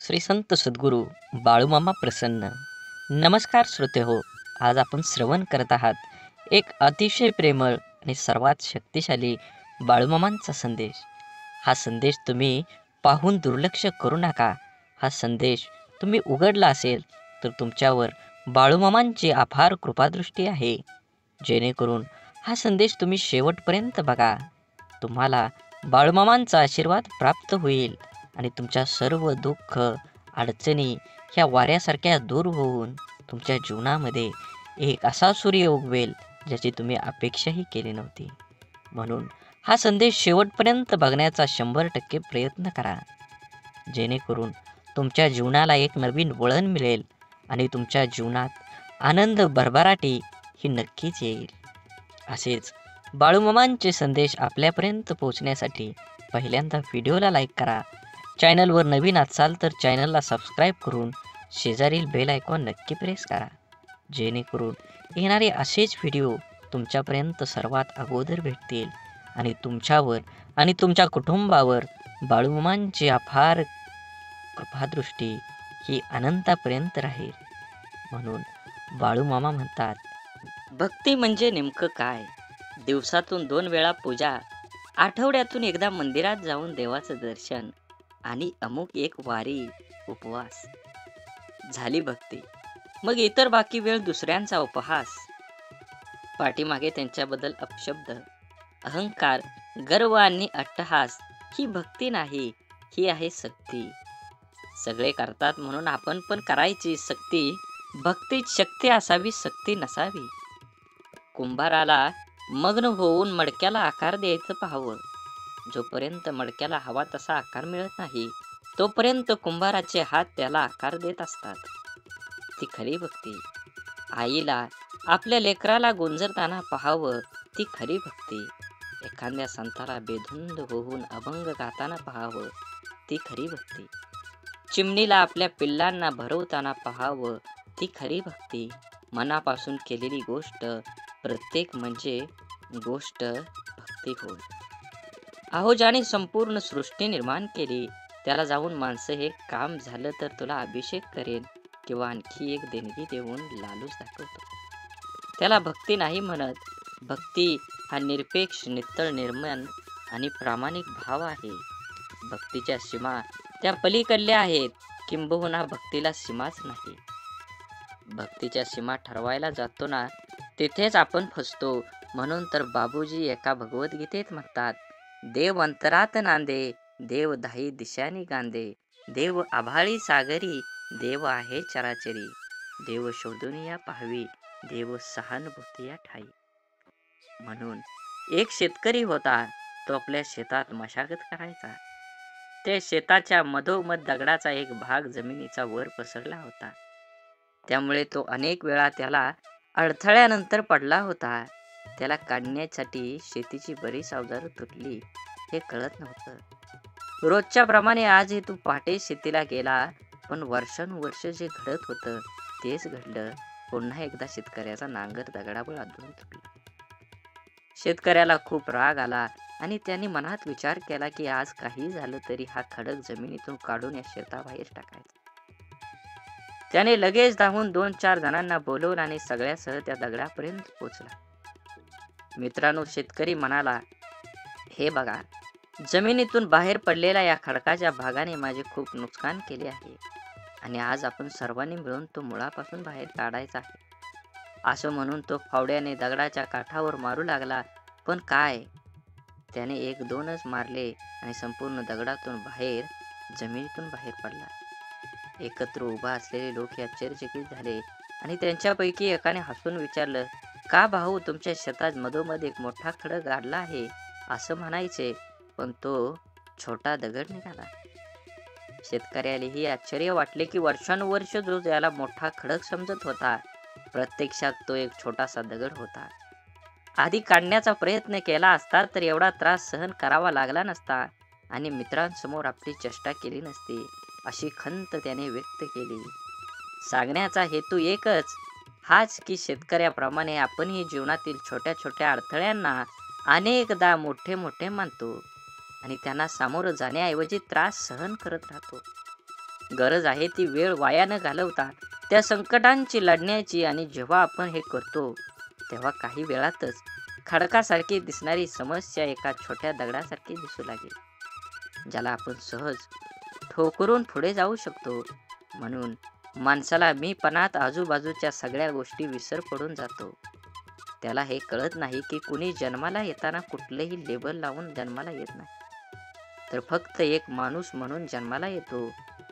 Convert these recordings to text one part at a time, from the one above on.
श्री संत सद्गुरू बाळूमामा प्रसन्न. नमस्कार श्रोते हो. आज आपण श्रवण करत आहात एक अतिशय प्रेमळ आणि सर्वात शक्तिशाली बाळूमामांचा संदेश. हा संदेश तुम्ही पाहून दुर्लक्ष करू नका. हा संदेश तुम्ही उघडला असेल तर तुमच्यावर बाळूमामांची अपार कृपादृष्टी आहे. जेणेकरून हा संदेश तुम्ही शेवटपर्यंत बघा. तुम्हाला बाळूमामांचा आशीर्वाद प्राप्त होईल आणि तुमच्या सर्व दुःख अडचणी ह्या वाऱ्यासारख्या दूर होऊन तुमच्या जीवनामध्ये एक असा सूर्य उगवेल ज्याची तुम्ही अपेक्षाही केली नव्हती. म्हणून हा संदेश शेवटपर्यंत बघण्याचा 100% प्रयत्न करा. जेणेकरून तुमच्या जीवनाला एक नवीन वळण मिळेल आणि तुमच्या जीवनात आनंद भरभराटी ही नक्कीच येईल. असेच बाळूमामांचे संदेश आपल्यापर्यंत पोहोचण्यासाठी पहिल्यांदा व्हिडिओला लाईक करा. चॅनलवर नवीन असाल तर चॅनलला सबस्क्राईब करून शेजारील बेल आयकॉन नक्की प्रेस करा. जेणेकरून येणारे असेच व्हिडिओ तुमच्यापर्यंत सर्वात अगोदर भेटतील आणि तुमच्यावर आणि तुमच्या कुटुंबावर बाळूमामांची अपार कृपादृष्टी ही अनंतापर्यंत राहील. म्हणून बाळूमामा म्हणतात, भक्ती म्हणजे नेमकं काय? दिवसातून 2 वेळा पूजा, आठवड्यातून एकदा मंदिरात जाऊन देवाचं दर्शन आणि अमुक एक वारी उपवास झाली भक्ती. मग इतर बाकी वेळ दुसऱ्यांचा उपहास. पाठीमागे त्यांच्याबद्दल अपशब्द, अहंकार, गर्व आणि अट्टहास ही भक्ती नाही, ही आहे सक्ती. सगळे करतात म्हणून आपण पण करायची सक्ती. भक्तीत शक्ती असावी, सक्ती नसावी. कुंभाराला मग्न होऊन मडक्याला आकार द्यायचं पाहावं. जोपर्यंत मडक्याला हवा तसा आकार मिळत नाही तोपर्यंत कुंभाराचे हात त्याला आकार देत असतात. ती खरी भक्ती. आईला आपल्या लेकराला गुंजरताना पाहावं, ती खरी भक्ती. एखाद्या संताला बेधुंद होऊन अभंग गाताना पाहावं, ती खरी भक्ती. चिमणीला आपल्या पिल्लांना भरवताना पाहावं, ती खरी भक्ती. मनापासून केलेली गोष्ट प्रत्येक म्हणजे गोष्ट भक्ती होय. अहो, ज्याने संपूर्ण सृष्टी निर्माण केली त्याला जाऊन माणसं हे काम झालं तर तुला अभिषेक करेन किंवा आणखी एक देणगी देऊन लालूच दाखवतो, त्याला भक्ती नाही म्हणत. भक्ती हा निरपेक्ष, नित्तळ, निर्मल आणि प्रामाणिक भाव आहे. भक्तीच्या सीमा त्या पलीकडल्या आहेत, किंबहुना भक्तीला सीमाच नाही. भक्तीच्या सीमा ठरवायला जातो ना तिथेच आपण फसतो. म्हणून तर बाबूजी एका भगवद्गीतेत म्हणतात, देव अंतरात नांदे, देव दाही दिशांनी गांदे, देव आभाळी सागरी, देव आहे चराचरी, देव शोधून या पाहावी, देव सहानुभूती या ठाई. म्हणून एक शेतकरी होता. तो आपल्या शेतात मशागत करायचा. त्या शेताच्या मधोमध दगडाचा एक भाग जमिनीचा वर पसरला होता. त्यामुळे तो अनेक वेळा त्याला अडथळ्यानंतर पडला होता. त्याला काढण्यासाठी शेतीची बरीच अवजारं तुटली हे कळत नव्हतं. रोजच्या प्रमाणे आजही तू पहाटे शेतीला गेला, पण वर्षानुवर्ष जे घडत होतं तेच घडलं. पुन्हा एकदा शेतकऱ्याचा नांगर दगडावर आदळून तुटला. शेतकऱ्याला खूप राग आला आणि त्याने मनात विचार केला की आज काही झालं तरी हा खडक जमिनीतून काढून या शेताबाहेर टाकायचा. त्याने लगेच धावून 2-4 जणांना बोलवलं आणि सगळ्यासह त्या दगडापर्यंत पोचला. मित्रांनो, शेतकरी म्हणाला, हे बघा, जमिनीतून बाहेर पडलेल्या या खडकाच्या भागाने माझे खूप नुकसान केले आहे आणि आज आपण सर्वांनी मिळून तो मुळापासून बाहेर काढायचा आहे. असं म्हणून तो फावड्याने दगडाच्या काठावर मारू लागला. पण काय, त्याने 1-2च मारले आणि संपूर्ण दगडातून बाहेर, जमिनीतून बाहेर पडला. एकत्र उभा असलेले लोक आश्चर्यचकित झाले आणि त्यांच्यापैकी एकाने हसून विचारलं, का भाऊ, तुमच्या शेतात मधोमध एक मोठा खडक गाडला आहे असं म्हणायचे, पण तो छोटा दगड निघाला. शेतकऱ्यालाही आश्चर्य वाटले की वर्षानुवर्ष जो त्याला मोठा खडक समजत होता प्रत्यक्षात तो एक छोटासा दगड होता. आधी काढण्याचा प्रयत्न केला असता तर एवढा त्रास सहन करावा लागला नसता आणि मित्रांसमोर आपली चेष्टा केली नसती, अशी खंत त्याने व्यक्त केली. सांगण्याचा हेतू एकच, हाच की शेतकऱ्याप्रमाणे आपणही जीवनातील छोट्या छोट्या अडथळ्यांना अनेकदा मोठे मोठे मानतो आणि त्यांना सामोरं जाण्याऐवजी त्रास सहन करत राहतो. गरज आहे ती वेळ वाया न घालवता त्या संकटांची लढण्याची, आणि जेव्हा आपण हे करतो तेव्हा काही वेळातच खडकासारखी दिसणारी समस्या एका छोट्या दगडासारखी दिसू लागेल, ज्याला आपण सहज ठोकरून पुढे जाऊ शकतो. म्हणून माणसाला मीपणात आजूबाजूच्या सगळ्या गोष्टी विसर पडून जातो. त्याला हे कळत नाही की कुणी जन्माला येताना कुठलेही लेबल लावून जन्माला येत नाही, तर फक्त एक माणूस म्हणून जन्माला येतो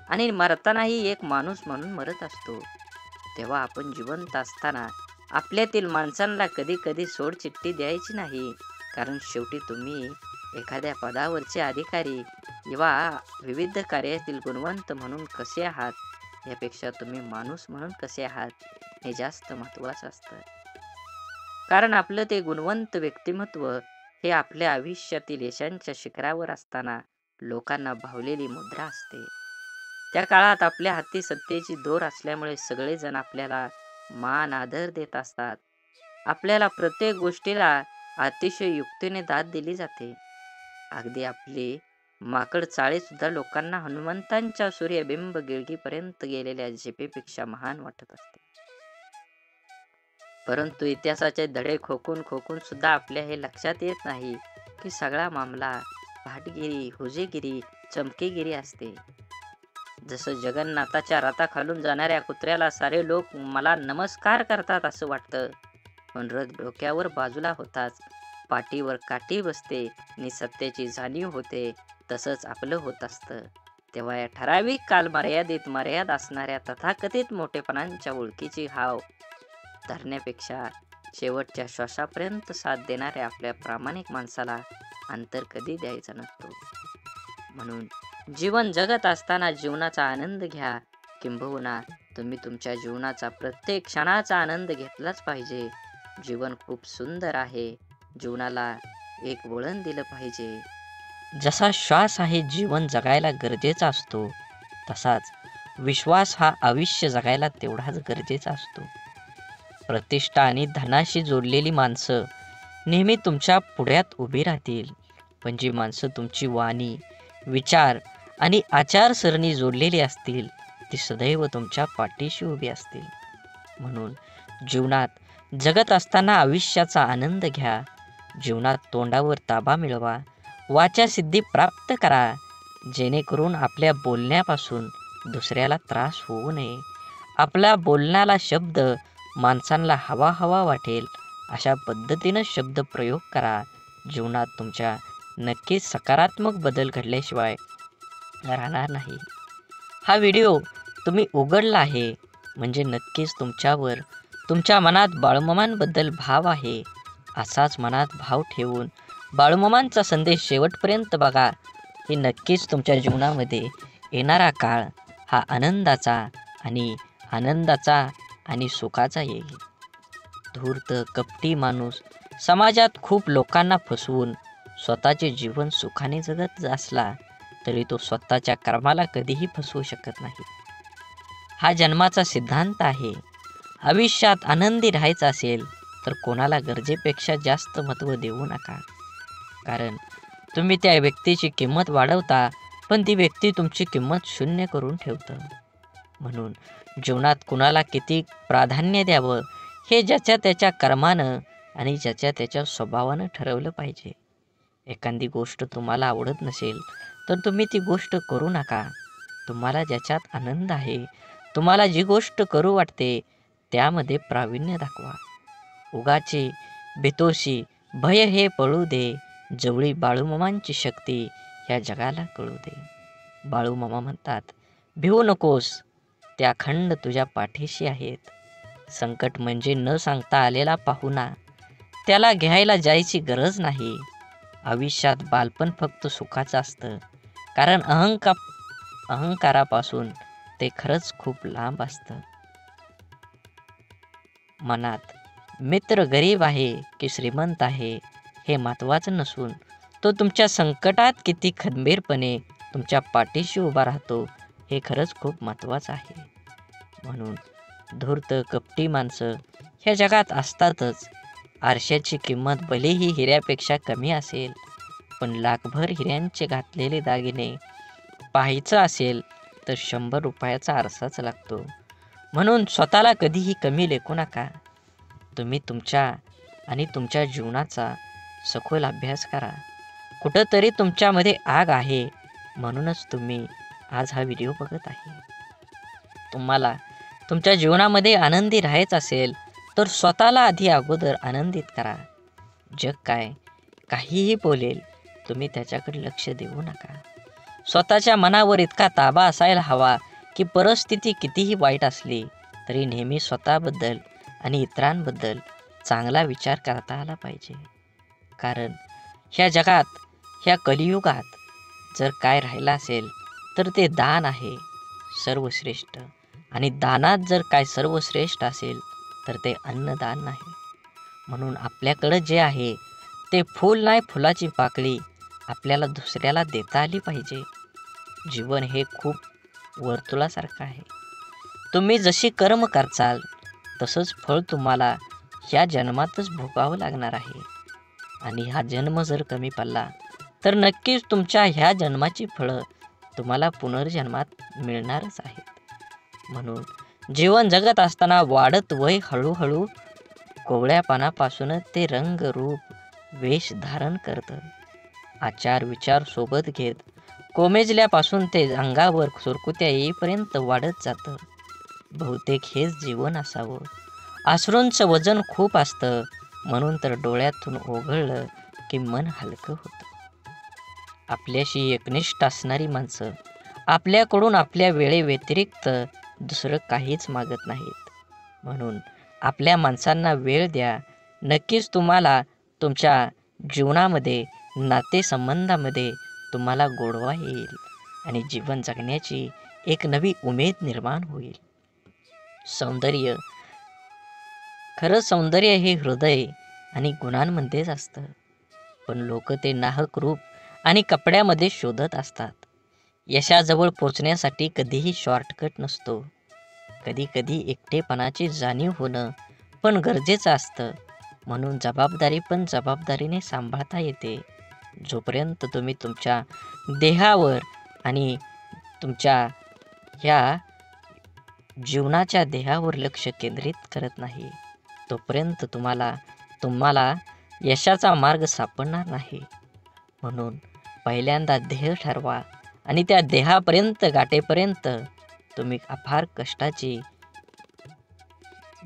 आणि मरतानाही एक माणूस म्हणून मरत असतो. तेव्हा आपण जिवंत असताना आपल्यातील माणसांना कधी कधी सोडचिठ्ठी द्यायची नाही, कारण शेवटी तुम्ही एखाद्या पदावरचे अधिकारी किंवा विविध कार्यातील गुणवंत म्हणून कसे आहात यापेक्षा तुम्ही माणूस म्हणून कसे आहात हे जास्त महत्त्वाचं असतं. कारण आपलं ते गुणवंत व्यक्तिमत्व हे आपल्या आयुष्यातील यशांच्या शिखरावर असताना लोकांना भावलेली मुद्रा असते. त्या काळात आपल्या हाती सत्तेची दोर असल्यामुळे सगळेजण आपल्याला मान आदर देत असतात. आपल्याला प्रत्येक गोष्टीला अतिशय युक्तीने दाद दिली जाते. अगदी आपली माकड चाळे सुद्धा लोकांना हनुमंतांच्या सूर्यबिंब गिळगीपर्यंत गेलेल्या झेपेपेक्षा महान वाटत असते. परंतु इतिहासाचे धडे खोकून खोकून सुद्धा आपल्या हे लक्षात येत नाही की सगळा मामला भाटगिरी, हुजेगिरी, चमकेगिरी असते. जसं जगन्नाथाच्या रथाखालून जाणाऱ्या कुत्र्याला सारे लोक मला नमस्कार करतात असं वाटतं, पण रथ डोक्यावर बाजूला होताच पाठीवर काठी बसते आणि सत्याची जाणीव होते. तसंच आपलं होत असतं. तेव्हा या ठराविक कालमर्यादेत मर्यादा असणाऱ्या तथाकथित मोठेपणांच्या ओळखीची हाव धरण्यापेक्षा शेवटच्या श्वासापर्यंत साथ देणाऱ्या आपल्या प्रामाणिक माणसाला अंतर कधी द्यायचा नसतो. म्हणून जीवन जगत असताना जीवनाचा आनंद घ्या. किंबहुना तुम्ही तुमच्या जीवनाचा प्रत्येक क्षणाचा आनंद घेतलाच पाहिजे. जीवन खूप सुंदर आहे. जीवनाला एक वळण दिलं पाहिजे. जसा श्वास आहे जीवन जगायला गरजेचा असतो, तसाच विश्वास हा आयुष्य जगायला तेवढाच गरजेचा असतो. प्रतिष्ठा आणि धनाशी जोडलेली माणसं नेहमी तुमच्या पुढ्यात उभी राहतील, पण जी माणसं तुमची वाणी, विचार आणि आचारसरणी जोडलेली असतील ती सदैव तुमच्या पाठीशी उभी असतील. म्हणून जीवनात जगत असताना आयुष्याचा आनंद घ्या. जीवनात तोंडावर ताबा मिळवा, वाचासिद्धी प्राप्त करा, जेणेकरून आपल्या बोलण्यापासून दुसऱ्याला त्रास होऊ नये. आपला बोलण्याला शब्द माणसांना हवा हवा वाटेल अशा पद्धतीनं शब्द प्रयोग करा. जीवनात तुमच्या नक्कीच सकारात्मक बदल घडल्याशिवाय राहणार नाही. हा व्हिडिओ तुम्ही उघडला आहे म्हणजे नक्कीच तुमच्यावर, तुमच्या मनात बाळूमामांबद्दल भाव आहे. असाच मनात भाव ठेवून बाळूमामांचा संदेश शेवटपर्यंत बघा. हे नक्कीच तुमच्या जीवनामध्ये येणारा काळ हा आनंदाचा आणि सुखाचा येईल. धूर्त कपटी माणूस समाजात खूप लोकांना फसवून स्वतःचे जीवन सुखाने जगत असला तरी तो स्वतःच्या कर्माला कधीही फसवू शकत नाही. हा जन्माचा सिद्धांत आहे. आयुष्यात आनंदी राहायचं असेल तर कोणाला गरजेपेक्षा जास्त महत्त्व देऊ नका, कारण तुम्ही त्या व्यक्तीची किंमत वाढवता पण ती व्यक्ती तुमची किंमत शून्य करून ठेवतं. म्हणून जीवनात कुणाला किती प्राधान्य द्यावं हे ज्याच्या त्याच्या कर्मानं आणि ज्याच्या त्याच्या स्वभावानं ठरवलं पाहिजे. एखादी गोष्ट तुम्हाला आवडत नसेल तर तुम्ही ती गोष्ट करू नका. तुम्हाला ज्याच्यात आनंद आहे, तुम्हाला जी गोष्ट करू वाटते त्यामध्ये प्रावीण्य दाखवा. उगाची बेतोशी भय हे पळू दे, जवळी बाळूमामांची शक्ती ह्या जगाला कळू दे. बाळूमामा म्हणतात, भिवू नकोस, त्या अखंड तुझ्या पाठीशी आहेत. संकट म्हणजे न सांगता आलेला पाहुणा, त्याला घ्यायला जायची गरज नाही. आयुष्यात बालपण फक्त सुखाचं असतं, कारण अहंकारापासून ते खरंच खूप लांब असतं. मनात मित्र गरीब आहे की श्रीमंत आहे हे महत्त्वाचं नसून तो तुमच्या संकटात किती खंबीरपणे तुमच्या पाठीशी उभा राहतो हे खरंच खूप महत्त्वाचं आहे. म्हणून धूर्त कपटी माणसं ह्या जगात असतातच. आरशाची किंमत भलेही हिऱ्यापेक्षा कमी असेल, पण लाखभर हिऱ्यांचे घातलेले दागिने पाहायचं असेल तर 100 रुपयाचा आरसाच लागतो. म्हणून स्वतःला कधीही कमी लेखू नका. तुम्ही तुमच्या आणि तुमच्या जीवनाचा सखोल अभ्यास करा. कुठंतरी तुमच्यामध्ये आग आहे, म्हणूनच तुम्ही आज हा व्हिडिओ बघत आहे. तुम्हाला तुमच्या जीवनामध्ये आनंदी राहायचं असेल तर स्वतःला आधी अगोदर आनंदित करा. जग काहीही बोलेल, तुम्ही त्याच्याकडे लक्ष देऊ नका. स्वतःच्या मनावर इतका ताबा असायला हवा की परिस्थिती कितीही वाईट असली तरी नेहमी स्वतःबद्दल आणि इतरांबद्दल चांगला विचार करता आला पाहिजे. कारण ह्या जगात, ह्या कलियुगात जर काय राहिलं असेल तर ते दान आहे सर्वश्रेष्ठ. आणि दानात जर काय सर्वश्रेष्ठ असेल तर ते अन्नदान नाही. म्हणून आपल्याकडं जे आहे ते फूल नाही, फुलाची पाकळी आपल्याला दुसऱ्याला देता आली पाहिजे. जीवन हे खूप वर्तुळासारखं आहे. तुम्ही जशी कर्म करचाल तसंच फळ तुम्हाला ह्या जन्मातच भोगावं लागणार आहे. आणि हा जन्म जर कमी पडला तर नक्कीच तुमच्या ह्या जन्माची फळं तुम्हाला पुनर्जन्मात मिळणारच आहेत. म्हणून जीवन जगत असताना वाढत वय हळूहळू कोवळ्या पानापासून ते रंग रूप वेश धारण करतं. आचार विचार सोबत घेत कोमेजल्यापासून ते अंगावर सुरकुत्या येईपर्यंत वाढत जातं. बहुतेक हेच जीवन असावं. अश्रूंचं वजन खूप असतं, म्हणून तर डोळ्यातून ओघळलं की मन हलकं होतं. आपल्याशी एकनिष्ठ असणारी माणसं आपल्याकडून आपल्या वेळेव्यतिरिक्त दुसरं काहीच मागत नाहीत. म्हणून आपल्या माणसांना वेळ द्या. नक्कीच तुम्हाला तुमच्या जीवनामध्ये, नातेसंबंधामध्ये तुम्हाला गोडवा येईल आणि जीवन जगण्याची एक नवी उमेद निर्माण होईल. सौंदर्य, खरं सौंदर्य हे हृदय आणि गुणांमध्येच असतं. पण लोक ते नाहक रूप आणि कपड्यामध्ये शोधत असतात. यशाजवळ पोचण्यासाठी कधीही शॉर्टकट नसतो. कधी कधी एकटेपणाची जाणीव होणं पण गरजेचं असतं. म्हणून जबाबदारी पण जबाबदारीने सांभाळता येते. जोपर्यंत तुम्ही तुमच्या देहावर आणि तुमच्या ह्या जीवनाच्या देहावर लक्ष केंद्रित करत नाही तोपर्यंत तुम्हाला यशाचा मार्ग सापडणार नाही. म्हणून पहिल्यांदा ध्येय ठरवा आणि त्या देहापर्यंत गाठेपर्यंत तुम्ही अपार कष्टाची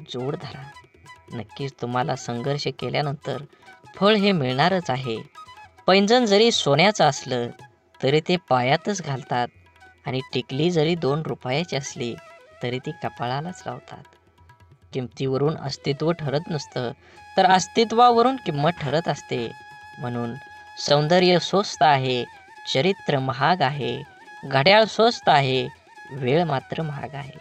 जोड धरा. नक्कीच तुम्हाला संघर्ष केल्यानंतर फळ हे मिळणारच आहे. पैंजण जरी सोन्याचं असलं तरी ते पायातच घालतात आणि टिकली जरी 2 रुपयाची असली तरी ती कपाळालाच लावतात. किमतीवरून अस्तित्व ठरत नसतं, तर अस्तित्वावरून किंमत ठरत असते. म्हणून सौंदर्य स्वस्त आहे, चरित्र महाग आहे, घड्याळ स्वस्त आहे, वेळ मात्र महाग आहे.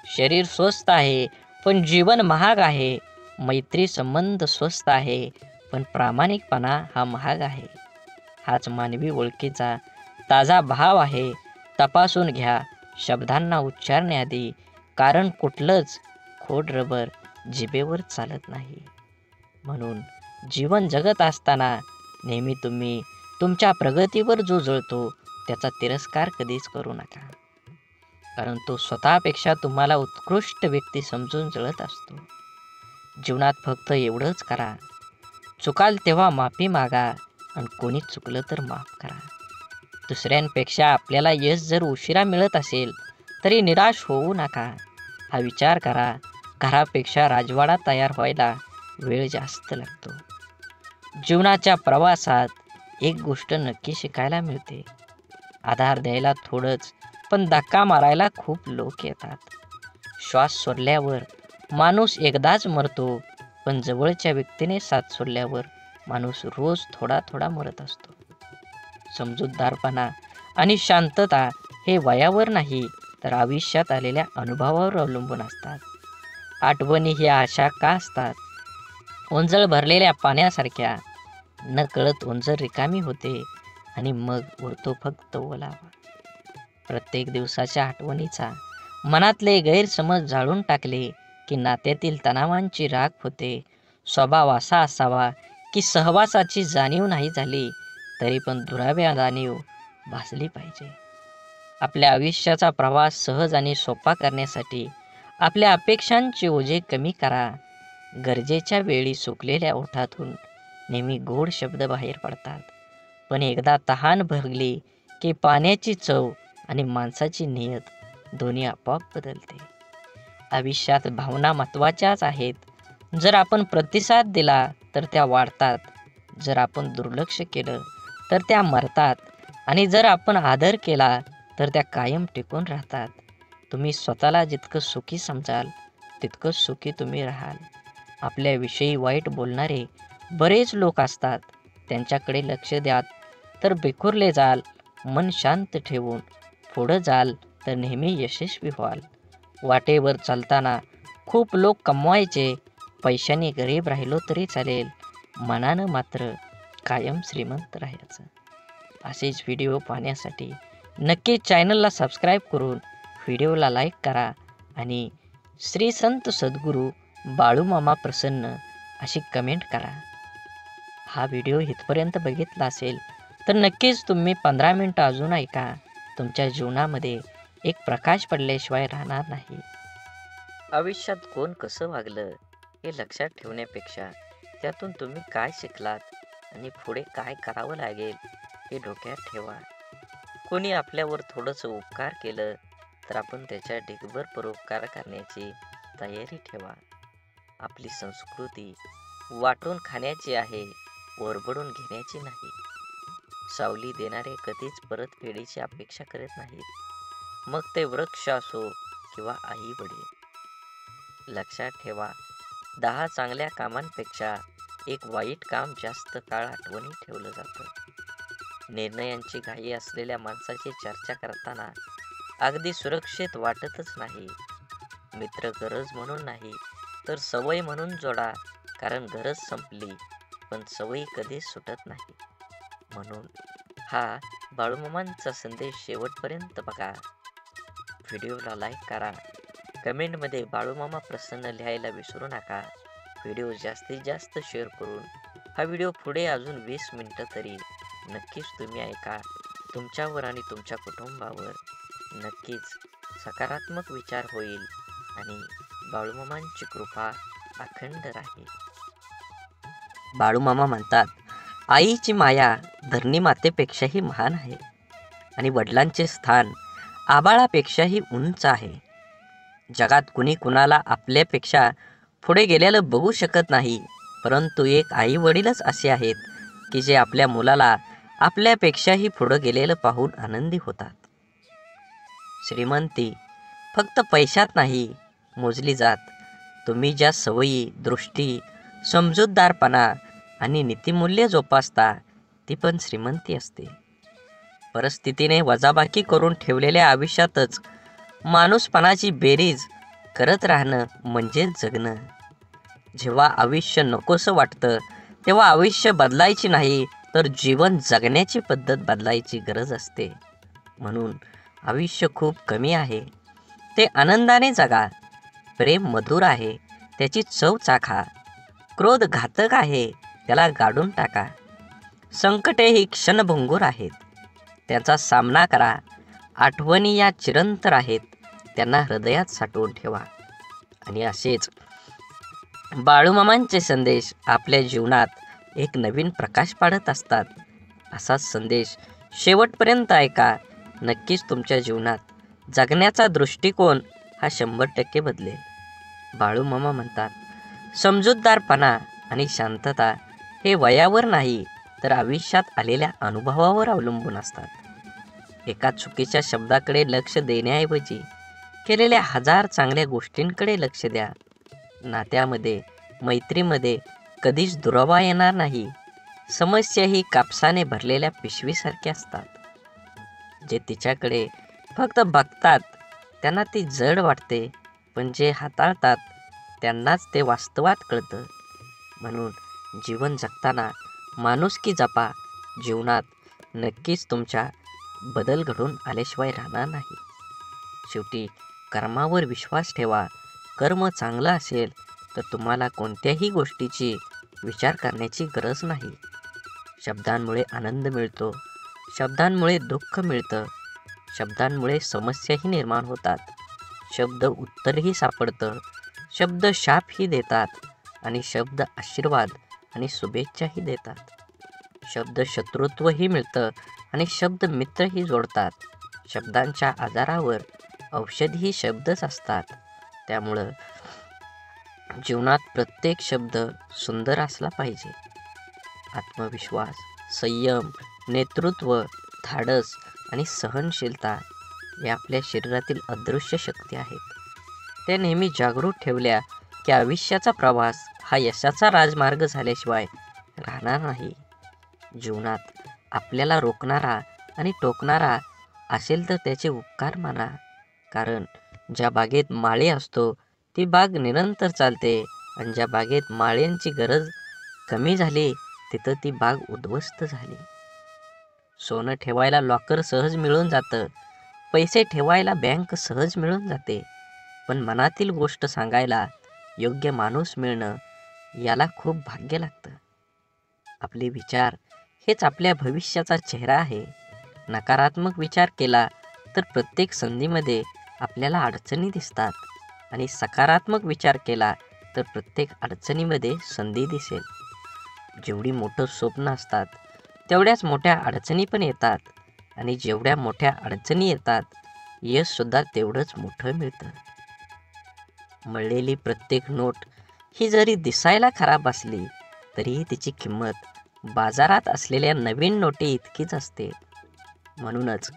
शरीर स्वस्त आहे पण जीवन महाग आहे. मैत्री संबंध स्वस्त आहे पण प्रामाणिकपणा हा महाग आहे. हाच मानवी ओळखीचा ताजा भाव आहे. तपासून घ्या शब्दांना उच्चारण्याआधी, कारण कुठलंच खोड रबर जिभेवर चालत नाही. म्हणून जीवन जगत असताना नेहमी तुम्ही तुमच्या प्रगतीवर जो जळतो त्याचा तिरस्कार कधीच करू नका. कारण तो स्वतःपेक्षा तुम्हाला उत्कृष्ट व्यक्ती समजून जळत असतो. जीवनात फक्त एवढंच करा, चुकाल तेव्हा माफी मागा आणि कोणी चुकलं तर माफ करा. दुसऱ्यांपेक्षा आपल्याला यश जर उशिरा मिळत असेल तरी निराश होऊ नका. हा विचार करा, घरापेक्षा राजवाडा तयार व्हायला वेळ जास्त लागतो. जीवनाच्या प्रवासात एक गोष्ट नक्की शिकायला मिळते. आधार द्यायला थोडंच पण धक्का मारायला खूप लोक येतात. श्वास सोडल्यावर माणूस एकदाच मरतो, पण जवळच्या व्यक्तीने साथ सोडल्यावर माणूस रोज थोडा थोडा मरत असतो. समजूतदारपणा आणि शांतता हे वयावर नाही तर आयुष्यात आलेल्या अनुभवावर अवलंबून असतात. आठवणी ह्या अशा का असतात? ओंजळ भरलेल्या पाण्यासारख्या. न कळत ओंजळ रिकामी होते आणि मग उरतो फक्त ओलावा. प्रत्येक दिवसाच्या आठवणीचा मनातले गैरसमज जाळून टाकले की नात्यातील तणावांची राख होते. स्वभाव असा असावा की सहवासाची जाणीव नाही झाली तरी पण दुराव्या जाणीव भासली पाहिजे. आपल्या आयुष्याचा प्रवास सहज आणि सोपा करण्यासाठी आपल्या अपेक्षांचे ओझे कमी करा. गरजेच्या वेळी सुकलेल्या ओठातून नेहमी गोड शब्द बाहेर पडतात, पण एकदा तहान भरली की पाण्याची चव आणि माणसाची नियत दोन्ही आपोआप बदलते. आयुष्यात भावना महत्त्वाच्याच आहेत. जर आपण प्रतिसाद दिला तर त्या वाढतात, जर आपण दुर्लक्ष केलं तर त्या मरतात आणि जर आपण आदर केला तर त्या कायम टिकून राहतात. तुम्ही स्वतःला जितकं सुखी समजाल तितकं सुखी तुम्ही राहाल. आपल्याविषयी वाईट बोलणारे बरेच लोक असतात, त्यांच्याकडे लक्ष द्या तर बिखुरले जाल. मन शांत ठेवून पुढं जाल तर नेहमी यशस्वी व्हाल. वाटेवर चालताना खूप लोक कमवायचे, पैशाने गरीब राहिलो तरी चालेल, मनानं मात्र कायम श्रीमंत राहायचं. असेच व्हिडिओ पाहण्यासाठी नक्की चॅनलला सबस्क्राईब करून व्हिडिओला लाईक करा आणि श्री संत सद्गुरू बाळूमामा प्रसन्न अशी कमेंट करा. हा व्हिडिओ इथपर्यंत बघितला असेल तर नक्कीच तुम्ही 15 मिनटं अजून ऐका. तुमच्या जीवनामध्ये एक प्रकाश पडल्याशिवाय राहणार नाही. आयुष्यात कोण कसं वागलं हे लक्षात ठेवण्यापेक्षा त्यातून तुम्ही काय शिकलात आणि पुढे काय करावं लागेल हे डोक्यात ठेवा. कोणी आपल्यावर थोडंसं उपकार केलं तर आपण त्याच्या ढिगभर परोपकार करण्याची तयारी ठेवा. आपली संस्कृती वाटून खाण्याची आहे, ओरबडून घेण्याची नाही. सावली देणारे कधीच परतफेडीची अपेक्षा करत नाहीत, मग ते वृक्ष असो किंवा आई वडील. लक्षात ठेवा, 10 चांगल्या कामांपेक्षा एक वाईट काम जास्त काळ आठवणी ठेवलं जातं. निर्णयांची घाई असलेल्या माणसाची चर्चा करताना अगदी सुरक्षित वाटतच नाही. मित्र गरज म्हणून नाही तर सवय म्हणून जोडा, कारण गरज संपली पण सवयी कधीच सुटत नाही. म्हणून हा बाळूमामांचा संदेश शेवटपर्यंत बघा. व्हिडिओला लाईक करा, कमेंटमध्ये बाळूमामा प्रसन्न लिहायला विसरू नका. व्हिडिओ जास्तीत जास्त शेअर करून हा व्हिडिओ पुढे अजून 20 मिनिटं तरी नक्कीच तुम्ही ऐका. तुमच्यावर आणि तुमच्या कुटुंबावर नक्कीच सकारात्मक विचार होईल आणि बाळूमामांची कृपा अखंड राहील. बाळूमामा म्हणतात, आईची माया धरणी मातेपेक्षाही महान आहे आणि वडिलांचे स्थान आभाळापेक्षाही उंच आहे. जगात कुणी कुणाला आपल्यापेक्षा पुढे गेलेलं बघू शकत नाही, परंतु एक आई वडीलच असे आहेत की जे आपल्या मुलाला आपल्यापेक्षाही पुढे गेलेलं पाहून आनंदी होतात. श्रीमंती फक्त पैशात नाही मोजली जात. तुम्ही ज्या सवयी, दृष्टी, समजूतदारपणा आणि नीतिमूल्य जोपासता ती पण श्रीमंती असते. परिस्थितीने वजाबाकी करून ठेवलेल्या आयुष्यातच माणूसपणाची बेरीज करत राहणं म्हणजे जगणं. जेव्हा आयुष्य नकोसं वाटतं तेव्हा आयुष्य बदलायची नाही तर जीवन जगण्याची पद्धत बदलायची गरज असते. म्हणून आयुष्य खूप कमी आहे, ते आनंदाने जगा. प्रेम मधुर आहे, त्याची चव चाखा. क्रोध घातक आहे, त्याला गाडून टाका. संकटे ही क्षणभंगूर आहेत, त्यांचा सामना करा. आठवणी या चिरंतर आहेत, त्यांना हृदयात साठवून ठेवा. आणि असेच बाळूमामांचे संदेश आपल्या जीवनात एक नवीन प्रकाश पाडत असतात. असा संदेश शेवटपर्यंत ऐका. नक्कीच तुमच्या जीवनात जगण्याचा दृष्टिकोन हा 100% बदलेल. बाळूमामा म्हणतात, समजूतदारपणा आणि शांतता हे वयावर नाही तर आयुष्यात आलेल्या अनुभवावर अवलंबून असतात. एका चुकीच्या शब्दाकडे लक्ष देण्याऐवजी केलेल्या 1000 चांगल्या गोष्टींकडे लक्ष द्या. नात्यामध्ये, मैत्रीमध्ये कधीच दुरावा येणार नाही. समस्या ही कापसाने भरलेल्या पिशवीसारख्या असतात. जे तिच्याकडे फक्त बघतात त्यांना ती जड वाटते, पण जे हाताळतात त्यांनाच ते वास्तवात कळतं. म्हणून जीवन जगताना माणुसकी जपा. जीवनात नक्कीच तुमच्या बदल घडून आल्याशिवाय राहणार नाही. शेवटी कर्मावर विश्वास ठेवा. कर्म चांगलं असेल तर तुम्हाला कोणत्याही गोष्टीची विचार करण्याची गरज नाही. शब्दांमुळे आनंद मिळतो, शब्दांमुळे दुःख मिळतं. शब्दांमुळे समस्याही निर्माण होतात. शब्द उत्तरही सापडतं, शब्द शापही देतात आणि शब्द आशीर्वाद आणि शुभेच्छाही देतात. शब्द शत्रुत्वही मिळतं आणि शब्द मित्रही जोडतात. शब्दांच्या आजारावर औषधही शब्दच असतात. त्यामुळं जीवनात प्रत्येक शब्द सुंदर असला पाहिजे. आत्मविश्वास, संयम, नेतृत्व, धाडस आणि सहनशीलता या आपल्या शरीरातील अदृश्य शक्ती आहेत. त्या नेहमी जागृत ठेवल्या की आयुष्याचा प्रवास हा यशाचा राजमार्ग झाल्याशिवाय राहणार नाही. जीवनात आपल्याला रोखणारा आणि टोकणारा असेल तर त्याचे उपकार माना. कारण ज्या बागेत माळी असतो ती बाग निरंतर चालते आणि ज्या बागेत माळ्यांची गरज कमी झाली तिथं ती बाग उद्ध्वस्त झाली. सोनं ठेवायला लॉकर सहज मिळून जातं, पैसे ठेवायला बँक सहज मिळून जाते, पण मनातील गोष्ट सांगायला योग्य माणूस मिळणं याला खूप भाग्य लागतं. आपले विचार हेच आपल्या भविष्याचा चेहरा आहे. नकारात्मक विचार केला तर प्रत्येक संधीमध्ये आपल्याला अडचणी दिसतात आणि सकारात्मक विचार केला तर प्रत्येक अडचणीमध्ये संधी दिसेल. जेवढी मोठं स्वप्न असतात तेवढ्याच मोठ्या अडचणी पण येतात आणि जेवढ्या मोठ्या अडचणी येतात यशसुद्धा तेवढंच मोठं मिळतं. मळलेली प्रत्येक नोट ही जरी दिसायला खराब असली तरीही तिची किंमत बाजारात असलेल्या नवीन नोटी इतकीच असते. म्हणूनच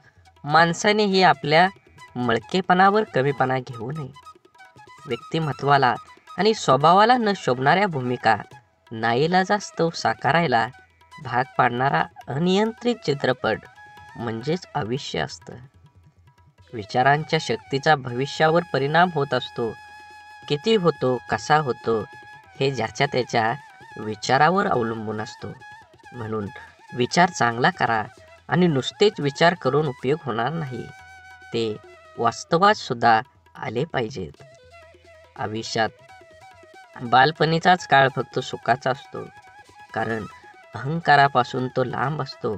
माणसानेही आपल्या मळकेपणावर कमीपणा घेऊ नये. व्यक्तिमत्वाला आणि स्वभावाला न शोभणाऱ्या भूमिका नाईलाजास्तव साकारायला भाग पाडणारा अनियंत्रित चित्रपट म्हणजेच आयुष्य असतं. विचारांच्या शक्तीचा भविष्यावर परिणाम होत असतो. किती होतो, कसा होतो हे ज्याच्या त्याच्या विचारावर अवलंबून असतो. म्हणून विचार चांगला करा आणि नुसतेच विचार करून उपयोग होणार नाही, ते वास्तवात सुद्धा आले पाहिजेत. आयुष्यात बालपणीचाच काळ फक्त सुखाचा असतो, कारण अहंकारापासून तो लांब असतो.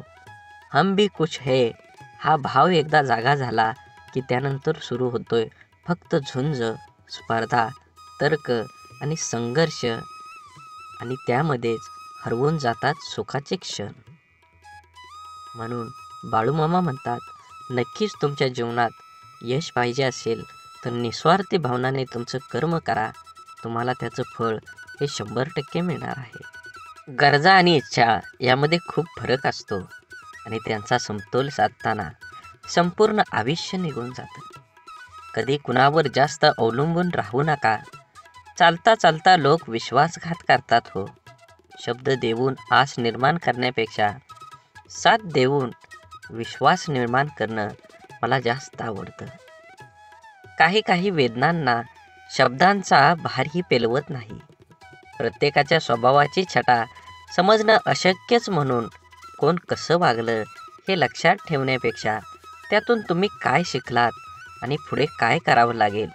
हम भी कुछ है हा भाव एकदा जागा झाला की त्यानंतर सुरू होतोय फक्त झुंज, स्पर्धा, तर्क आणि संघर्ष आणि त्यामध्येच हरवून जातात सुखाचे क्षण. म्हणून बाळूमामा म्हणतात, नक्कीच तुमच्या जीवनात यश पाहिजे असेल तर निस्वार्थी भावनाने तुमचं कर्म करा. तुम्हाला त्याचं फळ हे 100% मिळणार आहे. गरजा आणि इच्छा यामध्ये खूप फरक असतो आणि त्यांचा समतोल साधताना संपूर्ण आयुष्य निघून जातं. कधी कुणावर जास्त अवलंबून राहू नका. चालता चालता लोक विश्वासघात करतात हो. शब्द देऊन आस निर्माण करण्यापेक्षा साथ देऊन विश्वास निर्माण करणं मला जास्त आवडतं. काही वेदनांना शब्दांचा भारही पेलवत नाही. प्रत्येकाच्या स्वभावाची छटा समजणं अशक्यच म्हणून कोण कसं वागलं हे लक्षात ठेवण्यापेक्षा त्यातून तुम्ही काय शिकलात आणि पुढे काय करावं लागेल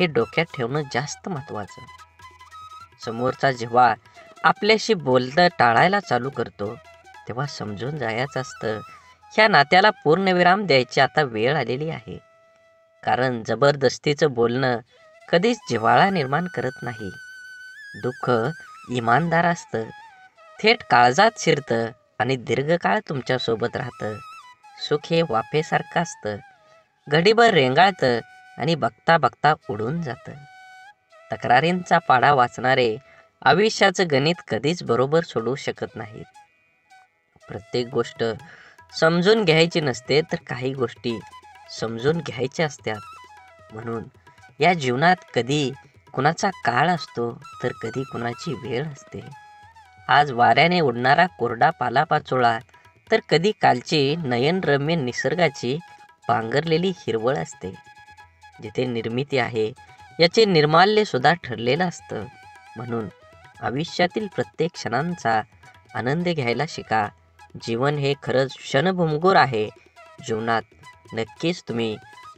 हे डोक्यात ठेवणं जास्त महत्त्वाचं. समोरचा जेव्हा आपल्याशी बोलणं टाळायला चालू करतो तेव्हा समजून जायचं असतं ह्या नात्याला पूर्णविराम द्यायची आता वेळ आलेली आहे. कारण जबरदस्तीचं बोलणं कधीच जिव्हाळा निर्माण करत नाही. दुःख इमानदार असतं, थेट काळजात शिरतं आणि दीर्घकाळ तुमच्यासोबत राहतं. सुख हे वाफेसारखं असतं, घडीभर रेंगाळतं आणि बघता बघता उडून जातं. तक्रारींचा पाढा वाचणारे आयुष्याचं गणित कधीच बरोबर सोडवू शकत नाहीत. प्रत्येक गोष्ट समजून घ्यायची नसते तर काही गोष्टी समजून घ्यायच्या असतात. म्हणून या जीवनात कधी कुणाचा काळ असतो तर कधी कुणाची वेळ असते. आज वाऱ्याने उडणारा कोरडा पालापाचोळा तर कधी कालची नयनरम्य निसर्गाची पांघरलेली हिरवळ असते. जिथे निर्मिती आहे याचे निर्माल्य सुद्धा ठरलेलं असतं. म्हणून आयुष्यातील प्रत्येक क्षणांचा आनंद घ्यायला शिका. जीवन हे खरंच क्षणभंगूर आहे. जीवनात नक्कीच तुम्ही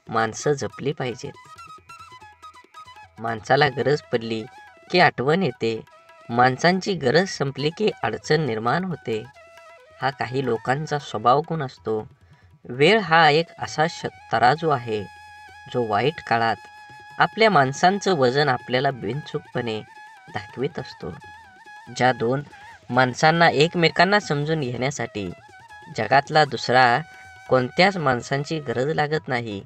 माणसं जपली पाहिजेत. माणसाला गरज पडली की आठवण येते, माणसांची गरज संपली की अडचण निर्माण होते. हा काही लोकांचा स्वभाव गुण असतो. वेळ हा एक असा तराजू आहे जो वाईट काळात आपल्या माणसांचं वजन आपल्याला बिनचूकपणे दाखवित असतो. ज्या दोन माणसांना एकमेकांना समजून घेण्यासाठी जगातला दुसरा कोणत्याच माणसांची गरज लागत नाही,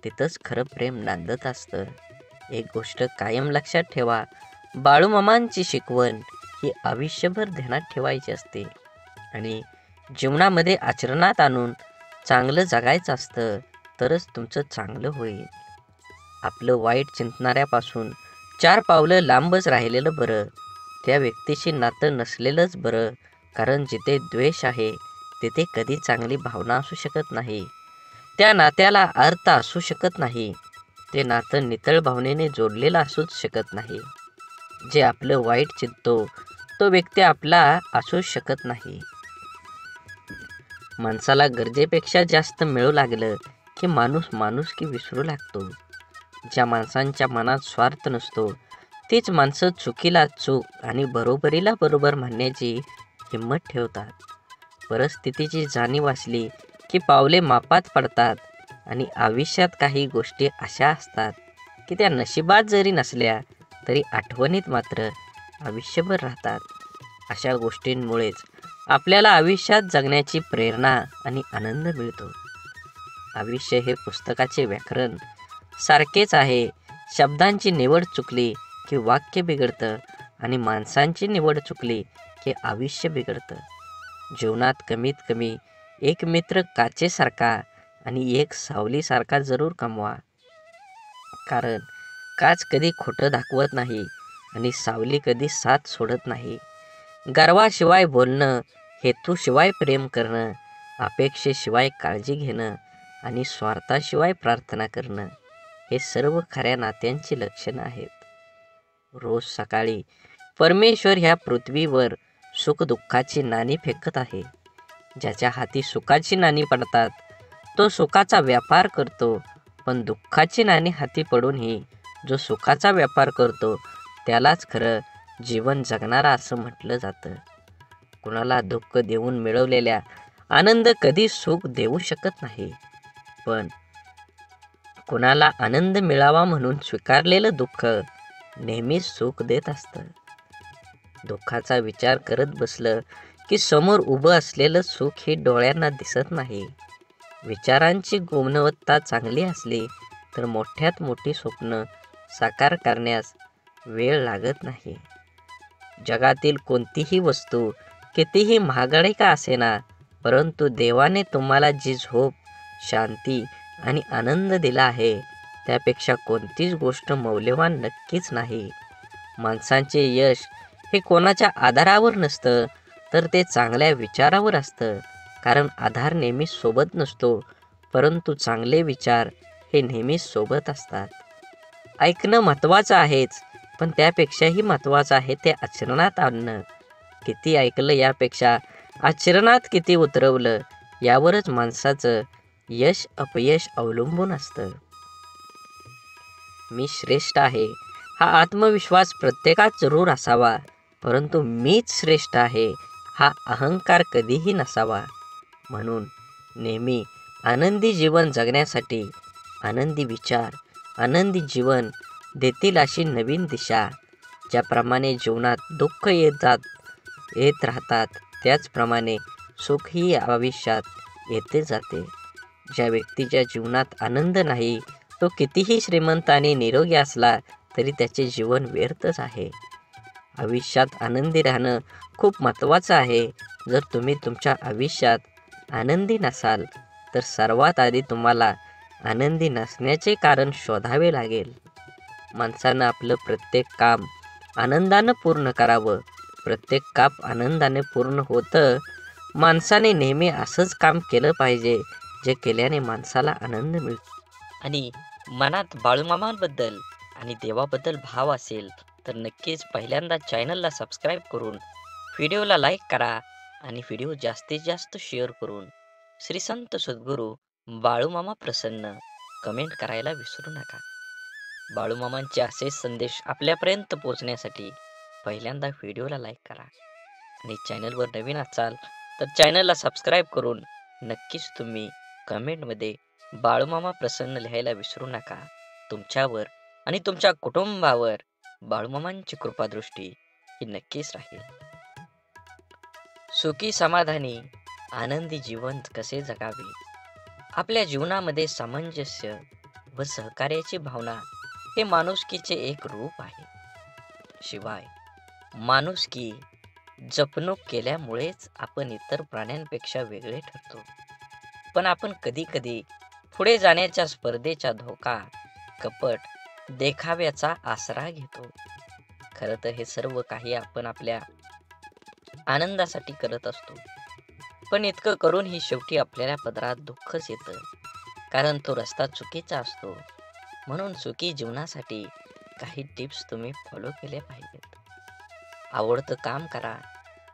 तिथंच खरं प्रेम नांदत असतं. एक गोष्ट कायम लक्षात ठेवा, बाळूमामांची शिकवण ही आयुष्यभर ध्यानात ठेवायची असते आणि जीवनामध्ये आचरणात आणून चांगलं जगायचं असतं, तरच तुमचं चांगलं होईल. आपलं वाईट चिंतणाऱ्यापासून 4 पावलं लांबच राहिलेलं बरं. त्या व्यक्तीशी नातं नसलेलंच बरं, कारण जिथे द्वेष आहे तिथे कधी चांगली भावना असू शकत नाही. त्या नात्याला अर्थ असू शकत नाही. ते नातं नितळ भावनेने जोडलेलं असूच शकत नाही. जे आपलं वाईट चिंततो तो व्यक्ती आपला असूच शकत नाही. माणसाला गरजेपेक्षा जास्त मिळू लागलं की माणूस माणुसकी विसरू लागतो. ज्या माणसांच्या मनात स्वार्थ नसतो तीच माणसं चुकीला चूक आणि बरोबरीला बरोबर म्हणण्याची हिंमत ठेवतात. परिस्थितीची जाणीव असली की पावले मापात पडतात आणि आयुष्यात काही गोष्टी अशा असतात की त्या नशिबात जरी नसल्या तरी आठवणीत मात्र आयुष्यभर राहतात. अशा गोष्टींमुळेच आपल्याला आयुष्यात जगण्याची प्रेरणा आणि आनंद मिळतो. आयुष्य हे पुस्तकाचे व्याकरण सारखेच आहे. शब्दांची निवड चुकली की वाक्य बिघडतं आणि माणसांची निवड चुकली की आयुष्य बिघडतं. जीवनात कमीत कमी एक मित्र काचेसारखा आणि एक सावलीसारखा जरूर कमवा. कारण काच कधी खोटं दाखवत नाही आणि सावली कधी साथ सोडत नाही. गर्वाशिवाय बोलणं, हेतूशिवाय प्रेम करणं, अपेक्षेशिवाय काळजी घेणं आणि स्वार्थाशिवाय प्रार्थना करणं हे सर्व खऱ्या नात्यांची लक्षणं आहेत. रोज सकाळी परमेश्वर ह्या पृथ्वीवर सुखदुःखाची नाणी फेकत आहे. ज्याच्या हाती सुखाची नाणी पडतात तो सुखाचा व्यापार करतो, पण दुःखाची नाणी हाती पडूनही जो सुखाचा व्यापार करतो त्यालाच खरं जीवन जगणारा असं म्हटलं जातं. कुणाला दुःख देऊन मिळवलेल्या आनंद कधी सुख देऊ शकत नाही, पण कुणाला आनंद मिळावा म्हणून स्वीकारलेलं दुःख नेहमीच सुख देत असतं. दुःखाचा विचार करत बसलं की समोर उभं असलेलं सुख हे डोळ्यांना दिसत नाही. विचारांची गुणवत्ता चांगली असली तर मोठ्यात मोठी स्वप्न साकार करण्यास वेळ लागत नाही. जगातील कोणतीही वस्तू कितीही महागडी का असेना, परंतु देवाने तुम्हाला जी झोप, शांती आणि आनंद दिला आहे त्यापेक्षा कोणतीच गोष्ट मौल्यवान नक्कीच नाही. माणसांचे यश हे कोणाच्या आधारावर नसतं, तर ते चांगल्या विचारावर असतं. कारण आधार नेहमी सोबत नसतो, परंतु चांगले विचार हे नेहमी सोबत असतात. ऐकणं महत्त्वाचं आहेच, पण त्यापेक्षाही महत्त्वाचं आहे ते आचरणात आणणं. किती ऐकलं यापेक्षा आचरणात किती उतरवलं यावरच माणसाचं यश अपयश अवलंबून असतं. मी श्रेष्ठ आहे हा आत्मविश्वास प्रत्येकात जरूर असावा, परंतु मीच श्रेष्ठ आहे हा अहंकार कधीही नसावा. म्हणून नेहमी आनंदी जीवन जगण्यासाठी आनंदी विचार, आनंदी जीवन देतील अशी नवीन दिशा. ज्याप्रमाणे जीवनात दुःख येत राहतात, त्याचप्रमाणे सुखही आयुष्यात येते जाते. ज्या व्यक्तीच्या जीवनात आनंद नाही तो कितीही श्रीमंत आणि निरोगी असला तरी त्याचे जीवन व्यर्थच आहे. आयुष्यात आनंदी राहणं खूप महत्त्वाचं आहे. जर तुम्ही तुमच्या आयुष्यात आनंदी नसाल तर सर्वात आधी तुम्हाला आनंदी नसण्याचे कारण शोधावे लागेल. माणसानं आपलं प्रत्येक काम आनंदानं पूर्ण करावं. प्रत्येक काम आनंदाने पूर्ण होतं. माणसाने नेहमी असंच काम केलं पाहिजे जे केल्याने माणसाला आनंद मिळतो. आणि मनात बाळूमामांबद्दल आणि देवाबद्दल भाव असेल तर नक्कीच पहिल्यांदा चॅनलला सबस्क्राईब करून व्हिडिओला लाईक करा आणि व्हिडिओ जास्तीत जास्त शेअर करून श्री संत सद्गुरू बाळूमामा प्रसन्न कमेंट करायला विसरू नका. बाळूमामांचे असे संदेश आपल्यापर्यंत पोहोचण्यासाठी पहिल्यांदा व्हिडिओला लाईक करा आणि चॅनलवर नवीन असाल तर चॅनलला सबस्क्राईब करून नक्कीच तुम्ही कमेंटमध्ये बाळूमामा प्रसन्न लिहायला विसरू नका. तुमच्यावर आणि तुमच्या कुटुंबावर बाळूमामांची कृपादृष्टी ही नक्कीच राहील. सुखी समाधानी आनंदी जीवन कसे जगावे? आपल्या जीवनामध्ये सामंजस्य व सहकार्याची भावना हे माणुसकीचे एक रूप आहे. शिवाय माणुसकी जपणूक केल्यामुळेच आपण इतर प्राण्यांपेक्षा वेगळे ठरतो. पण आपण कधी कधी पुढे जाण्याच्या स्पर्धेचा धोका, कपट, देखाव्याचा आसरा घेतो. खरं तर हे सर्व काही आपण आपल्या आनंदासाठी करत असतो. पण इतकं करूनही शेवटी आपल्याला पदरात दुःखच येतं, कारण तो रस्ता चुकीचा असतो. म्हणून सुखी जीवनासाठी काही टिप्स तुम्ही फॉलो केल्या पाहिजेत. आवडतं काम करा.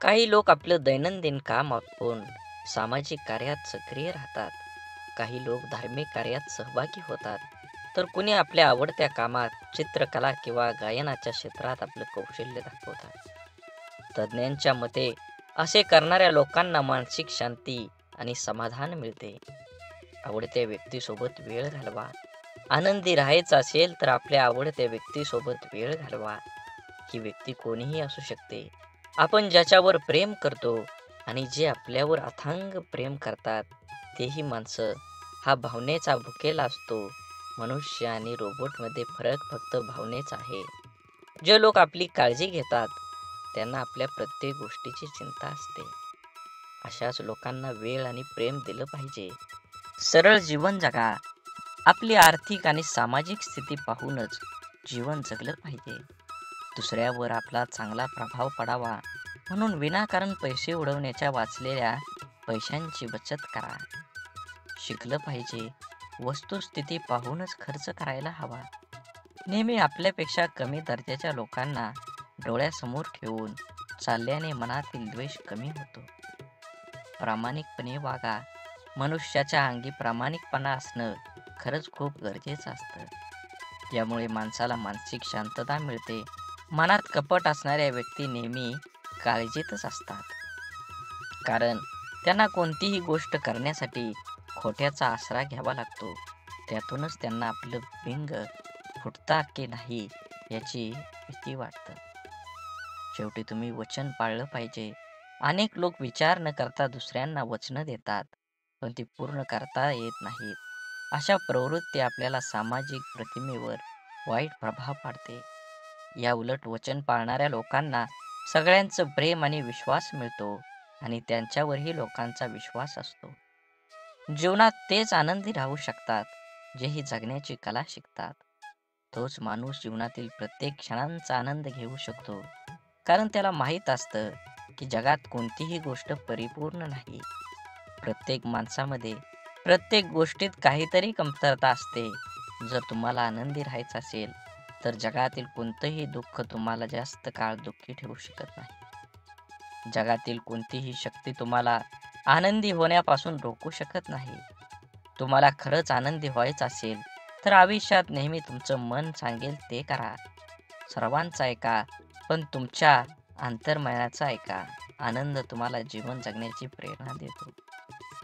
काही लोक आपलं दैनंदिन काम आपण सामाजिक कार्यात सक्रिय राहतात. काही लोक धार्मिक कार्यात सहभागी होतात. तर कुणी आपल्या आवडत्या कामात, चित्रकला किंवा गायनाच्या क्षेत्रात आपलं कौशल्य दाखवतात. तज्ज्ञांच्या मते असे करणाऱ्या लोकांना मानसिक शांती आणि समाधान मिळते. आवडत्या व्यक्तीसोबत वेळ घालवा. आनंदी राहायचं असेल तर आपल्या आवडत्या व्यक्तीसोबत वेळ घालवा. ही व्यक्ती कोणीही असू शकते. आपण ज्याच्यावर प्रेम करतो आणि जे आपल्यावर अथांग प्रेम करतात तेही माणसं. हा भावनेचा भुकेला असतो. मनुष्य आणि रोबोटमध्ये फरक फक्त भावनेचा आहे. जे लोक आपली काळजी घेतात त्यांना आपल्या प्रत्येक गोष्टीची चिंता असते. अशाच लोकांना वेळ आणि प्रेम दिलं पाहिजे. सरळ जीवन जगा. आपली आर्थिक आणि सामाजिक स्थिती पाहूनच जीवन जगलं पाहिजे. दुसऱ्यावर आपला चांगला प्रभाव पडावा म्हणून विनाकारण पैसे उडवण्याच्या वाचलेल्या पैशांची बचत करा. शिकलं पाहिजे. वस्तुस्थिती पाहूनच खर्च करायला हवा. नेहमी आपल्यापेक्षा कमी दर्जाच्या लोकांना डोळ्यासमोर ठेवून चालल्याने मनातील द्वेष कमी होतो. प्रामाणिकपणे वागा. मनुष्याच्या अंगी प्रामाणिकपणा असणं खरंच खूप गरजेचं असतं. यामुळे माणसाला मानसिक शांतता मिळते. मनात कपट असणाऱ्या व्यक्ती नेहमी काळजीतच असतात, कारण त्यांना कोणतीही गोष्ट करण्यासाठी खोट्याचा आसरा घ्यावा लागतो. त्यातूनच त्यांना आपलं बिंग फुटता की नाही याची भीती वाटतं. शेवटी तुम्ही वचन पाळलं पाहिजे. अनेक लोक विचार न करता दुसऱ्यांना वचनं देतात, पण ती पूर्ण करता येत नाहीत. अशा प्रवृत्ती आपल्याला सामाजिक प्रतिमेवर वाईट प्रभाव पाडते. या उलट वचन पाळणाऱ्या लोकांना सगळ्यांचं प्रेम आणि विश्वास मिळतो आणि त्यांच्यावरही लोकांचा विश्वास असतो. जीवनात तेच आनंदी राहू शकतात जेही जगण्याची कला शिकतात. तोच माणूस जीवनातील प्रत्येक क्षणांचा आनंद घेऊ शकतो, कारण त्याला माहीत असतं की जगात कोणतीही गोष्ट परिपूर्ण नाही. प्रत्येक माणसामध्ये, प्रत्येक गोष्टीत काहीतरी कमतरता असते. जर तुम्हाला आनंदी राहायचं असेल तर जगातील कोणतंही दुःख तुम्हाला जास्त काळ दुःखी ठेवू शकत नाही. जगातील कोणतीही शक्ती तुम्हाला आनंदी होण्यापासून रोखू शकत नाही. तुम्हाला खरंच आनंदी व्हायचं असेल तर आयुष्यात नेहमी तुमचं मन सांगेल ते करा. सर्वांचं ऐका, पण तुमच्या अंतर्मनाचा ऐका. आनंद तुम्हाला जीवन जगण्याची प्रेरणा देतो.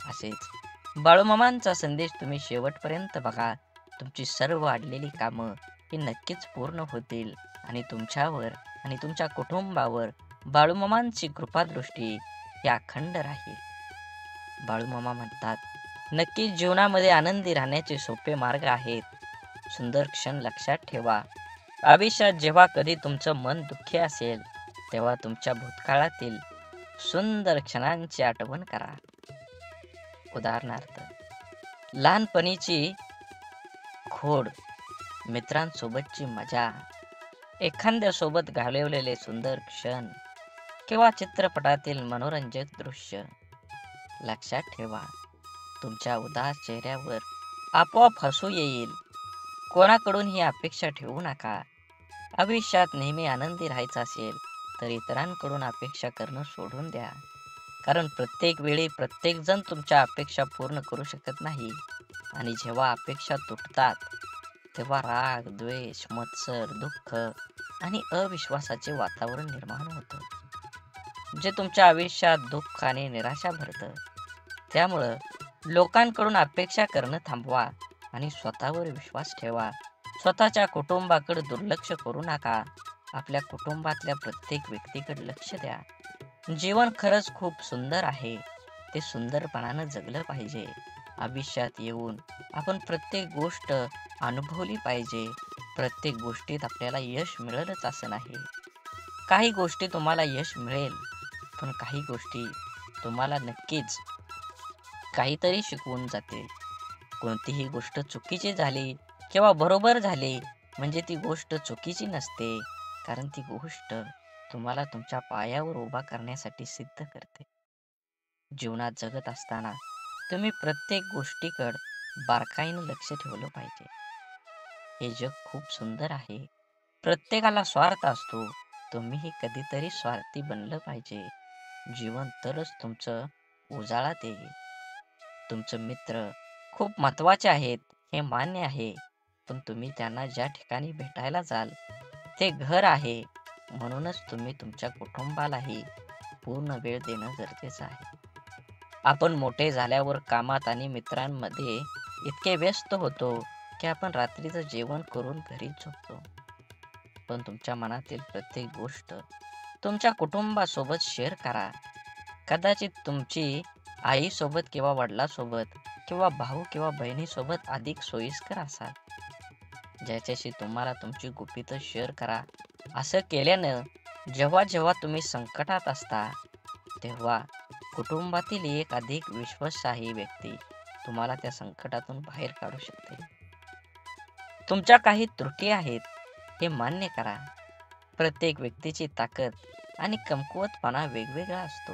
असेच बाळूमामांचा संदेश तुम्ही शेवटपर्यंत बघा. तुमची सर्व अडलेली कामं ही नक्कीच पूर्ण होतील आणि तुमच्यावर आणि तुमच्या कुटुंबावर बाळूमामांची कृपादृष्टी ही अखंड राहील. बाळूमामा म्हणतात, नक्कीच जीवनामध्ये आनंदी राहण्याचे सोपे मार्ग आहेत. सुंदर क्षण लक्षात ठेवा. आयुष्यात जेव्हा कधी तुमचं मन दुःखी असेल तेव्हा तुमच्या भूतकाळातील सुंदर क्षणांची आठवण करा. उदाहरणार्थ, लहानपणीची खोड, मित्रांसोबतची मजा, एखाद्यासोबत घालवलेले सुंदर क्षण किंवा चित्रपटातील मनोरंजक दृश्य. लक्षात ठेवा, तुमच्या उदास चेहऱ्यावर आपोआप हसू येईल. कोणाकडून ही अपेक्षा ठेवू नका. आयुष्यात नेहमी आनंदी राहायचं असेल तर इतरांकडून अपेक्षा करणं सोडून द्या, कारण प्रत्येक वेळी प्रत्येक जण तुमच्या अपेक्षा पूर्ण करू शकत नाही. आणि जेव्हा अपेक्षा तुटतात तेव्हा राग, द्वेष, मत्सर, दुःख आणि अविश्वासाचे वातावरण निर्माण होतं, जे तुमच्या आयुष्यात दुःख आणि निराशा भरतं. त्यामुळं लोकांकडून अपेक्षा करणं थांबवा आणि स्वतःवर विश्वास ठेवा. स्वतःच्या कुटुंबाकडे दुर्लक्ष करू नका. आपल्या कुटुंबातल्या प्रत्येक व्यक्तीकडे लक्ष द्या. जीवन खरंच खूप सुंदर आहे. ते सुंदरपणानं जगलं पाहिजे. आयुष्यात येऊन आपण प्रत्येक गोष्ट अनुभवली पाहिजे. प्रत्येक गोष्टीत आपल्याला यश मिळेलच असं नाही. काही गोष्टी तुम्हाला यश मिळेल, पण काही गोष्टी तुम्हाला नक्कीच काहीतरी शिकवून जातील. कोणतीही गोष्ट चुकीची झाली किंवा बरोबर झाली म्हणजे ती गोष्ट चुकीची नसते, कारण ती गोष्ट तुम्हाला तुमच्या पायावर उभा करण्यासाठी सिद्ध करते. जीवनात जगत असताना तुम्ही प्रत्येक गोष्टीकडे बारकाईनं लक्ष ठेवलं पाहिजे. हे जग खूप सुंदर आहे. प्रत्येकाला स्वार्थ असतो. तुम्हीही कधीतरी स्वार्थी बनलं पाहिजे. जीवन तरच तुमचं उजाळात येईल. तुमचे मित्र खूप महत्त्वाचे आहेत हे मान्य आहे, पण तुम्ही त्यांना ज्या ठिकाणी भेटायला जाल ते घर आहे. म्हणूनच तुम्ही तुमच्या कुटुंबालाही पूर्ण वेळ देणं गरजेचं आहे. आपण मोठे झाल्यावर कामात आणि मित्रांमध्ये इतके व्यस्त होतो की आपण रात्रीचं जेवण करून घरी झोपतो. पण तुमच्या मनातील प्रत्येक गोष्ट तुमच्या कुटुंबासोबत शेअर करा. कदाचित तुमची आईसोबत किंवा वडिलांसोबत किंवा भाऊ किंवा बहिणीसोबत अधिक सोयीस्कर असाल. ज्याच्याशी तुम्हाला तुमची गुपितं शेअर करा. असं केल्यानं जेव्हा जेव्हा तुम्ही संकटात असता तेव्हा कुटुंबातील एक अधिक विश्वासार्ह व्यक्ती तुम्हाला त्या संकटातून बाहेर काढू शकते. तुमच्या काही त्रुटी आहेत हे मान्य करा. प्रत्येक व्यक्तीची ताकद आणि कमकुवतपणा वेगवेगळा असतो.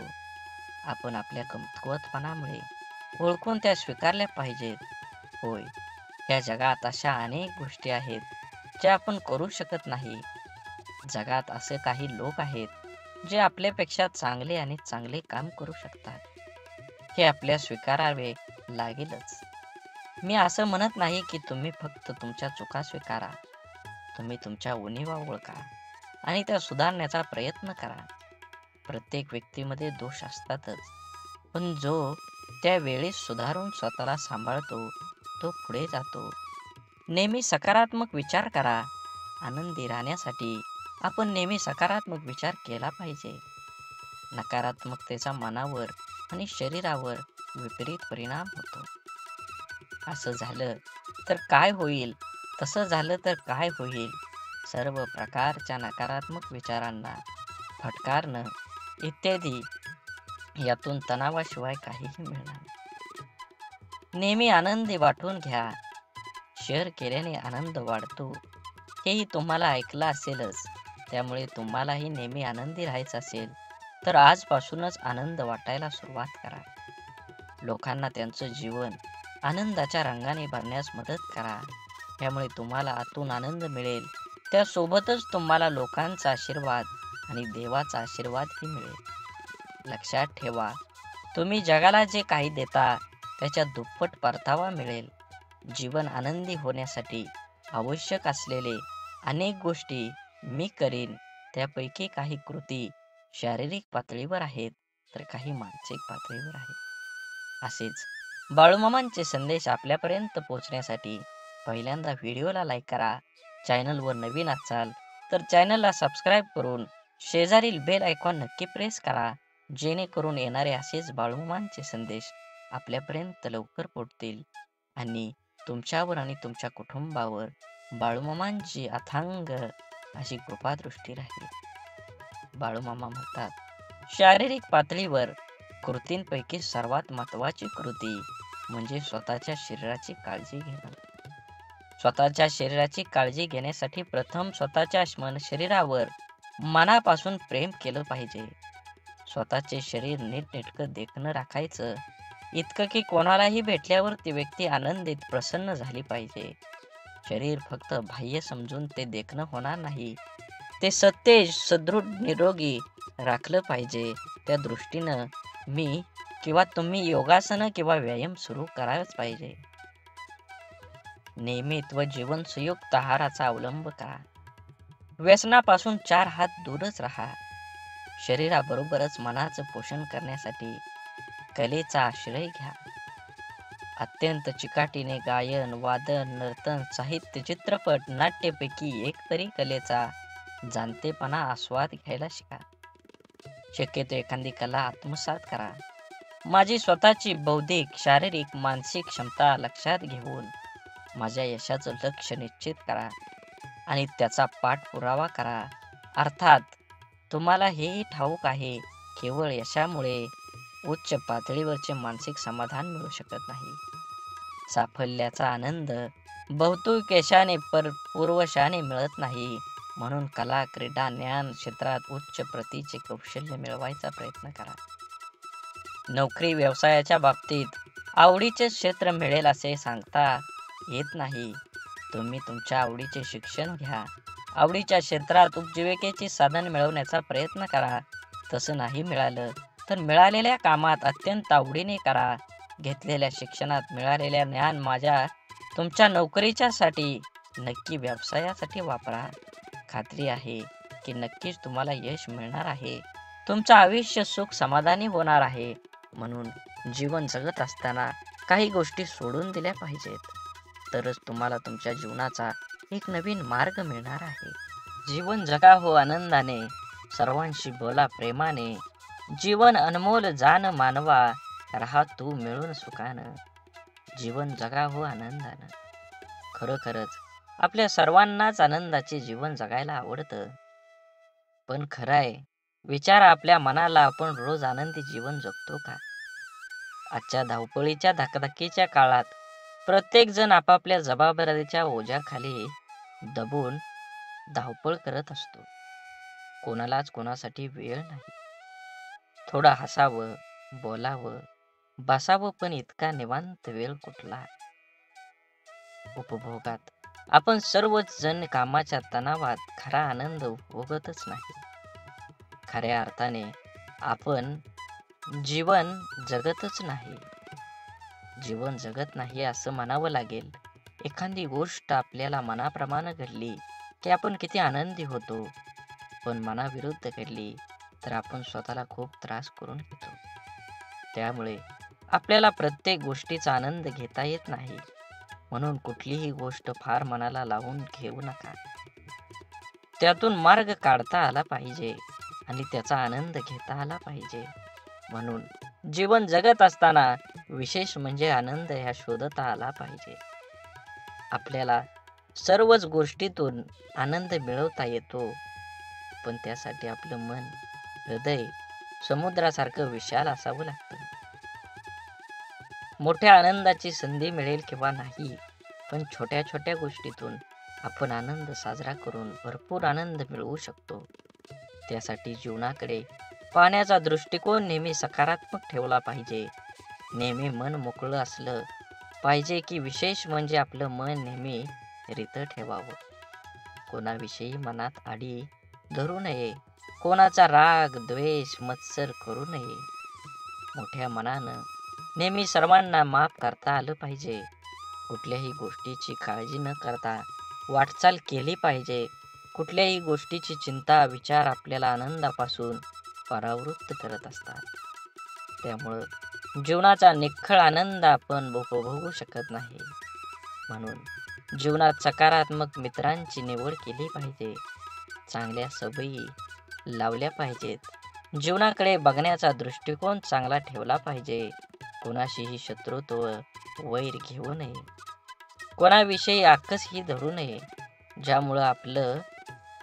आपण आपल्या कमकुवतपणामुळे ओळखून त्या स्वीकारल्या पाहिजेत. होय, या जगात अशा अनेक गोष्टी आहेत ज्या आपण करू शकत नाही. जगात असे काही लोक आहेत जे आपल्यापेक्षा चांगले आणि चांगले काम करू शकतात. हे आपल्या स्वीकारावे लागेलच. मी असं म्हणत नाही की तुम्ही फक्त तुमच्या चुका स्वीकारा. तुम्ही तुमच्या उणिवा ओळखा आणि त्या सुधारण्याचा प्रयत्न करा. प्रत्येक व्यक्तीमध्ये दोष असतातच, पण जो त्यावेळी सुधारून स्वतःला सांभाळतो तो पुढे जातो. नेहमी सकारात्मक विचार करा. आनंदी राहण्यासाठी आपण नेहमी सकारात्मक विचार केला पाहिजे. नकारात्मकतेचा मनावर आणि शरीरावर विपरीत परिणाम होतो. असं झालं तर काय होईल, तसं झालं तर काय होईल, सर्व प्रकारच्या नकारात्मक विचारांना फटकारणं इत्यादी यातून तणावाशिवाय काहीही मिळणार नाही. नेहमी आनंदी वाटून घ्या. शेअर केल्याने आनंद वाढतो हेही तुम्हाला ऐकलं असेलच. त्यामुळे तुम्हालाही नेहमी आनंदी राहायचं असेल तर आजपासूनच आनंद वाटायला सुरुवात करा. लोकांना त्यांचं जीवन आनंदाच्या रंगाने भरण्यास मदत करा. त्यामुळे तुम्हाला आतून आनंद मिळेल. त्यासोबतच तुम्हाला लोकांचा आशीर्वाद आणि देवाचा आशीर्वादही मिळेल. लक्षात ठेवा, तुम्ही जगाला जे काही देता त्याच्या दुप्पट परतावा मिळेल. जीवन आनंदी होण्यासाठी आवश्यक असलेले अनेक गोष्टी मी करीन. त्यापैकी काही कृती शारीरिक पातळीवर आहेत तर काही मानसिक पातळीवर आहेत. असेच बाळूमामांचे संदेश आपल्यापर्यंत पोहोचण्यासाठी पहिल्यांदा व्हिडिओला लाईक करा. चॅनलवर नवीन असाल तर चॅनलला सबस्क्राईब करून शेजारील बेल आयकॉन नक्की प्रेस करा, जेणेकरून येणारे असेच बाळूमामांचे संदेश आपल्यापर्यंत लवकर पोहोचतील आणि तुमच्यावर आणि तुमच्या कुटुंबावर बाळूमामांची अथांग अशी कृपादृष्टी राहील. बाळूमामा म्हणतात, शारीरिक पातळीवर कृतींपैकी सर्वात महत्त्वाची कृती म्हणजे स्वतःच्या शरीराची काळजी घेणं. स्वतःच्या शरीराची काळजी घेण्यासाठी प्रथम स्वतःच्या शरीरावर मनापासून प्रेम केलं पाहिजे. स्वतःचे शरीर नीटनेटकं देखणं राखायचं, इतकं की कोणालाही भेटल्यावर ती व्यक्ती आनंदित प्रसन्न झाली पाहिजे. शरीर फक्त बाह्य समजून ते देखणं होणार नाही. ते सतेज सदृढ निरोगी राखलं पाहिजे. त्या दृष्टीनं मी किंवा तुम्ही योगासनं किंवा व्यायाम सुरू करायलाच पाहिजे. नियमित व जीवनसयुक्त आहाराचा अवलंब करा. व्यसनापासून 4 हात दूरच राहा. शरीराबरोबरच मनाचं पोषण करण्यासाठी कलेचा आश्रय घ्या. अत्यंत चिकाटीने गायन, वादन, नर्तन, साहित्य, चित्रपट, नाट्यपैकी एक तरी कलेचा जाणतेपणा आस्वाद घ्यायला शिका. शक्यतो एखादी कला आत्मसात करा. माझी स्वतःची बौद्धिक, शारीरिक, मानसिक क्षमता लक्षात घेऊन माझ्या यशाचं लक्ष निश्चित करा आणि त्याचा पाठपुरावा करा. अर्थात तुम्हाला हेही ठाऊक आहे, केवळ यशामुळे उच्च पातळीवरचे मानसिक समाधान मिळू शकत नाही. साफल्याचा आनंद बहुतेक यशाने पूर्वशाने मिळत नाही. म्हणून कला, क्रीडा, ज्ञान क्षेत्रात उच्च प्रतीचे कौशल्य मिळवायचा प्रयत्न करा. नोकरी व्यवसायाच्या बाबतीत आवडीचे क्षेत्र मिळेल असे सांगता येत नाही. तुम्ही तुमच्या आवडीचे शिक्षण घ्या. आवडीच्या क्षेत्रात उपजीविकेचे साधन मिळवण्याचा प्रयत्न करा. तसं नाही मिळालं तर मिळालेल्या कामात अत्यंत आवडीने करा. घेतलेल्या शिक्षणात मिळालेल्या ज्ञान तुमच्या नोकरीच्यासाठी नक्की व्यवसायासाठी वापरा. खात्री आहे की नक्कीच तुम्हाला यश मिळणार आहे. तुमचं आयुष्य सुख समाधानी होणार आहे. म्हणून जीवन जगत असताना काही गोष्टी सोडून दिल्या पाहिजेत. तरच तुम्हाला तुमच्या जीवनाचा एक नवीन मार्ग मिळणार आहे. जीवन जगा हो आनंदाने, सर्वांशी बोला प्रेमाने. जीवन अनमोल जान मानवा, राहा तू मिळून सुखानं. जीवन जगा हो आनंदानं. खरोखरच आपल्या सर्वांनाच आनंदाचे जीवन जगायला आवडतं. पण खरं आहे, विचार आपल्या मनाला, आपण रोज आनंदी जीवन जगतो का? आजच्या धावपळीच्या धकाधकीच्या काळात प्रत्येक जण आपापल्या जबाबदारीच्या ओझ्याखाली दबून धावपळ करत असतो. कोणालाच कोणासाठी वेळ नाही. थोडं हसावं, बोलावं, बसावं, पण इतका निवांत वेळ कुठला? उपभोगात आपण सर्वच जण कामाच्या तणावात खरा आनंद उपभोगतच नाही. खऱ्या अर्थाने आपण जीवन जगतच नाही. जीवन जगत नाही असं म्हणावं लागेल. एखादी गोष्ट आपल्याला मनाप्रमाणे घडली की आपण किती आनंदी होतो, पण मनाविरुद्ध घडली तर आपण स्वतःला खूप त्रास करून घेतो. त्यामुळे आपल्याला प्रत्येक गोष्टीचा आनंद घेता येत नाही. म्हणून कुठलीही गोष्ट फार मनाला लावून घेऊ नका. त्यातून मार्ग काढता आला पाहिजे आणि त्याचा आनंद घेता आला पाहिजे. म्हणून जीवन जगत असताना विशेष म्हणजे आनंद ह्या शोधता आला पाहिजे. आपल्याला सर्वच गोष्टीतून आनंद मिळवता येतो, पण त्यासाठी आपलं मन, हृदय समुद्रासारखं विशाल असावं लागतं. मोठ्या आनंदाची संधी मिळेल किंवा नाही, पण छोट्या छोट्या गोष्टीतून आपण आनंद साजरा करून भरपूर आनंद मिळवू शकतो. त्यासाठी जीवनाकडे पाहण्याचा दृष्टिकोन नेहमी सकारात्मक ठेवला पाहिजे. नेहमी मन मोकळं असलं पाहिजे की विशेष म्हणजे आपलं मन नेहमी रितं ठेवावं. कोणाविषयी मनात आडी धरू नये. कोणाचा राग, द्वेष, मत्सर करू नये. मोठ्या मनानं नेहमी सर्वांना माफ करता आलं पाहिजे. कुठल्याही गोष्टीची काळजी न करता वाटचाल केली पाहिजे. कुठल्याही गोष्टीची चिंता, विचार आपल्याला आनंदापासून परावृत्त करत असतात. त्यामुळं जीवनाचा निखळ आनंद आपण उपभोगू शकत नाही. म्हणून जीवनात सकारात्मक मित्रांची निवड केली पाहिजे. चांगल्या सवयी लावल्या पाहिजेत. जीवनाकडे बघण्याचा दृष्टिकोन चांगला ठेवला पाहिजे. कोणाशीही शत्रुत्व, वैर घेऊ नये. कोणाविषयी आकसही धरू नये. ज्यामुळं आपलं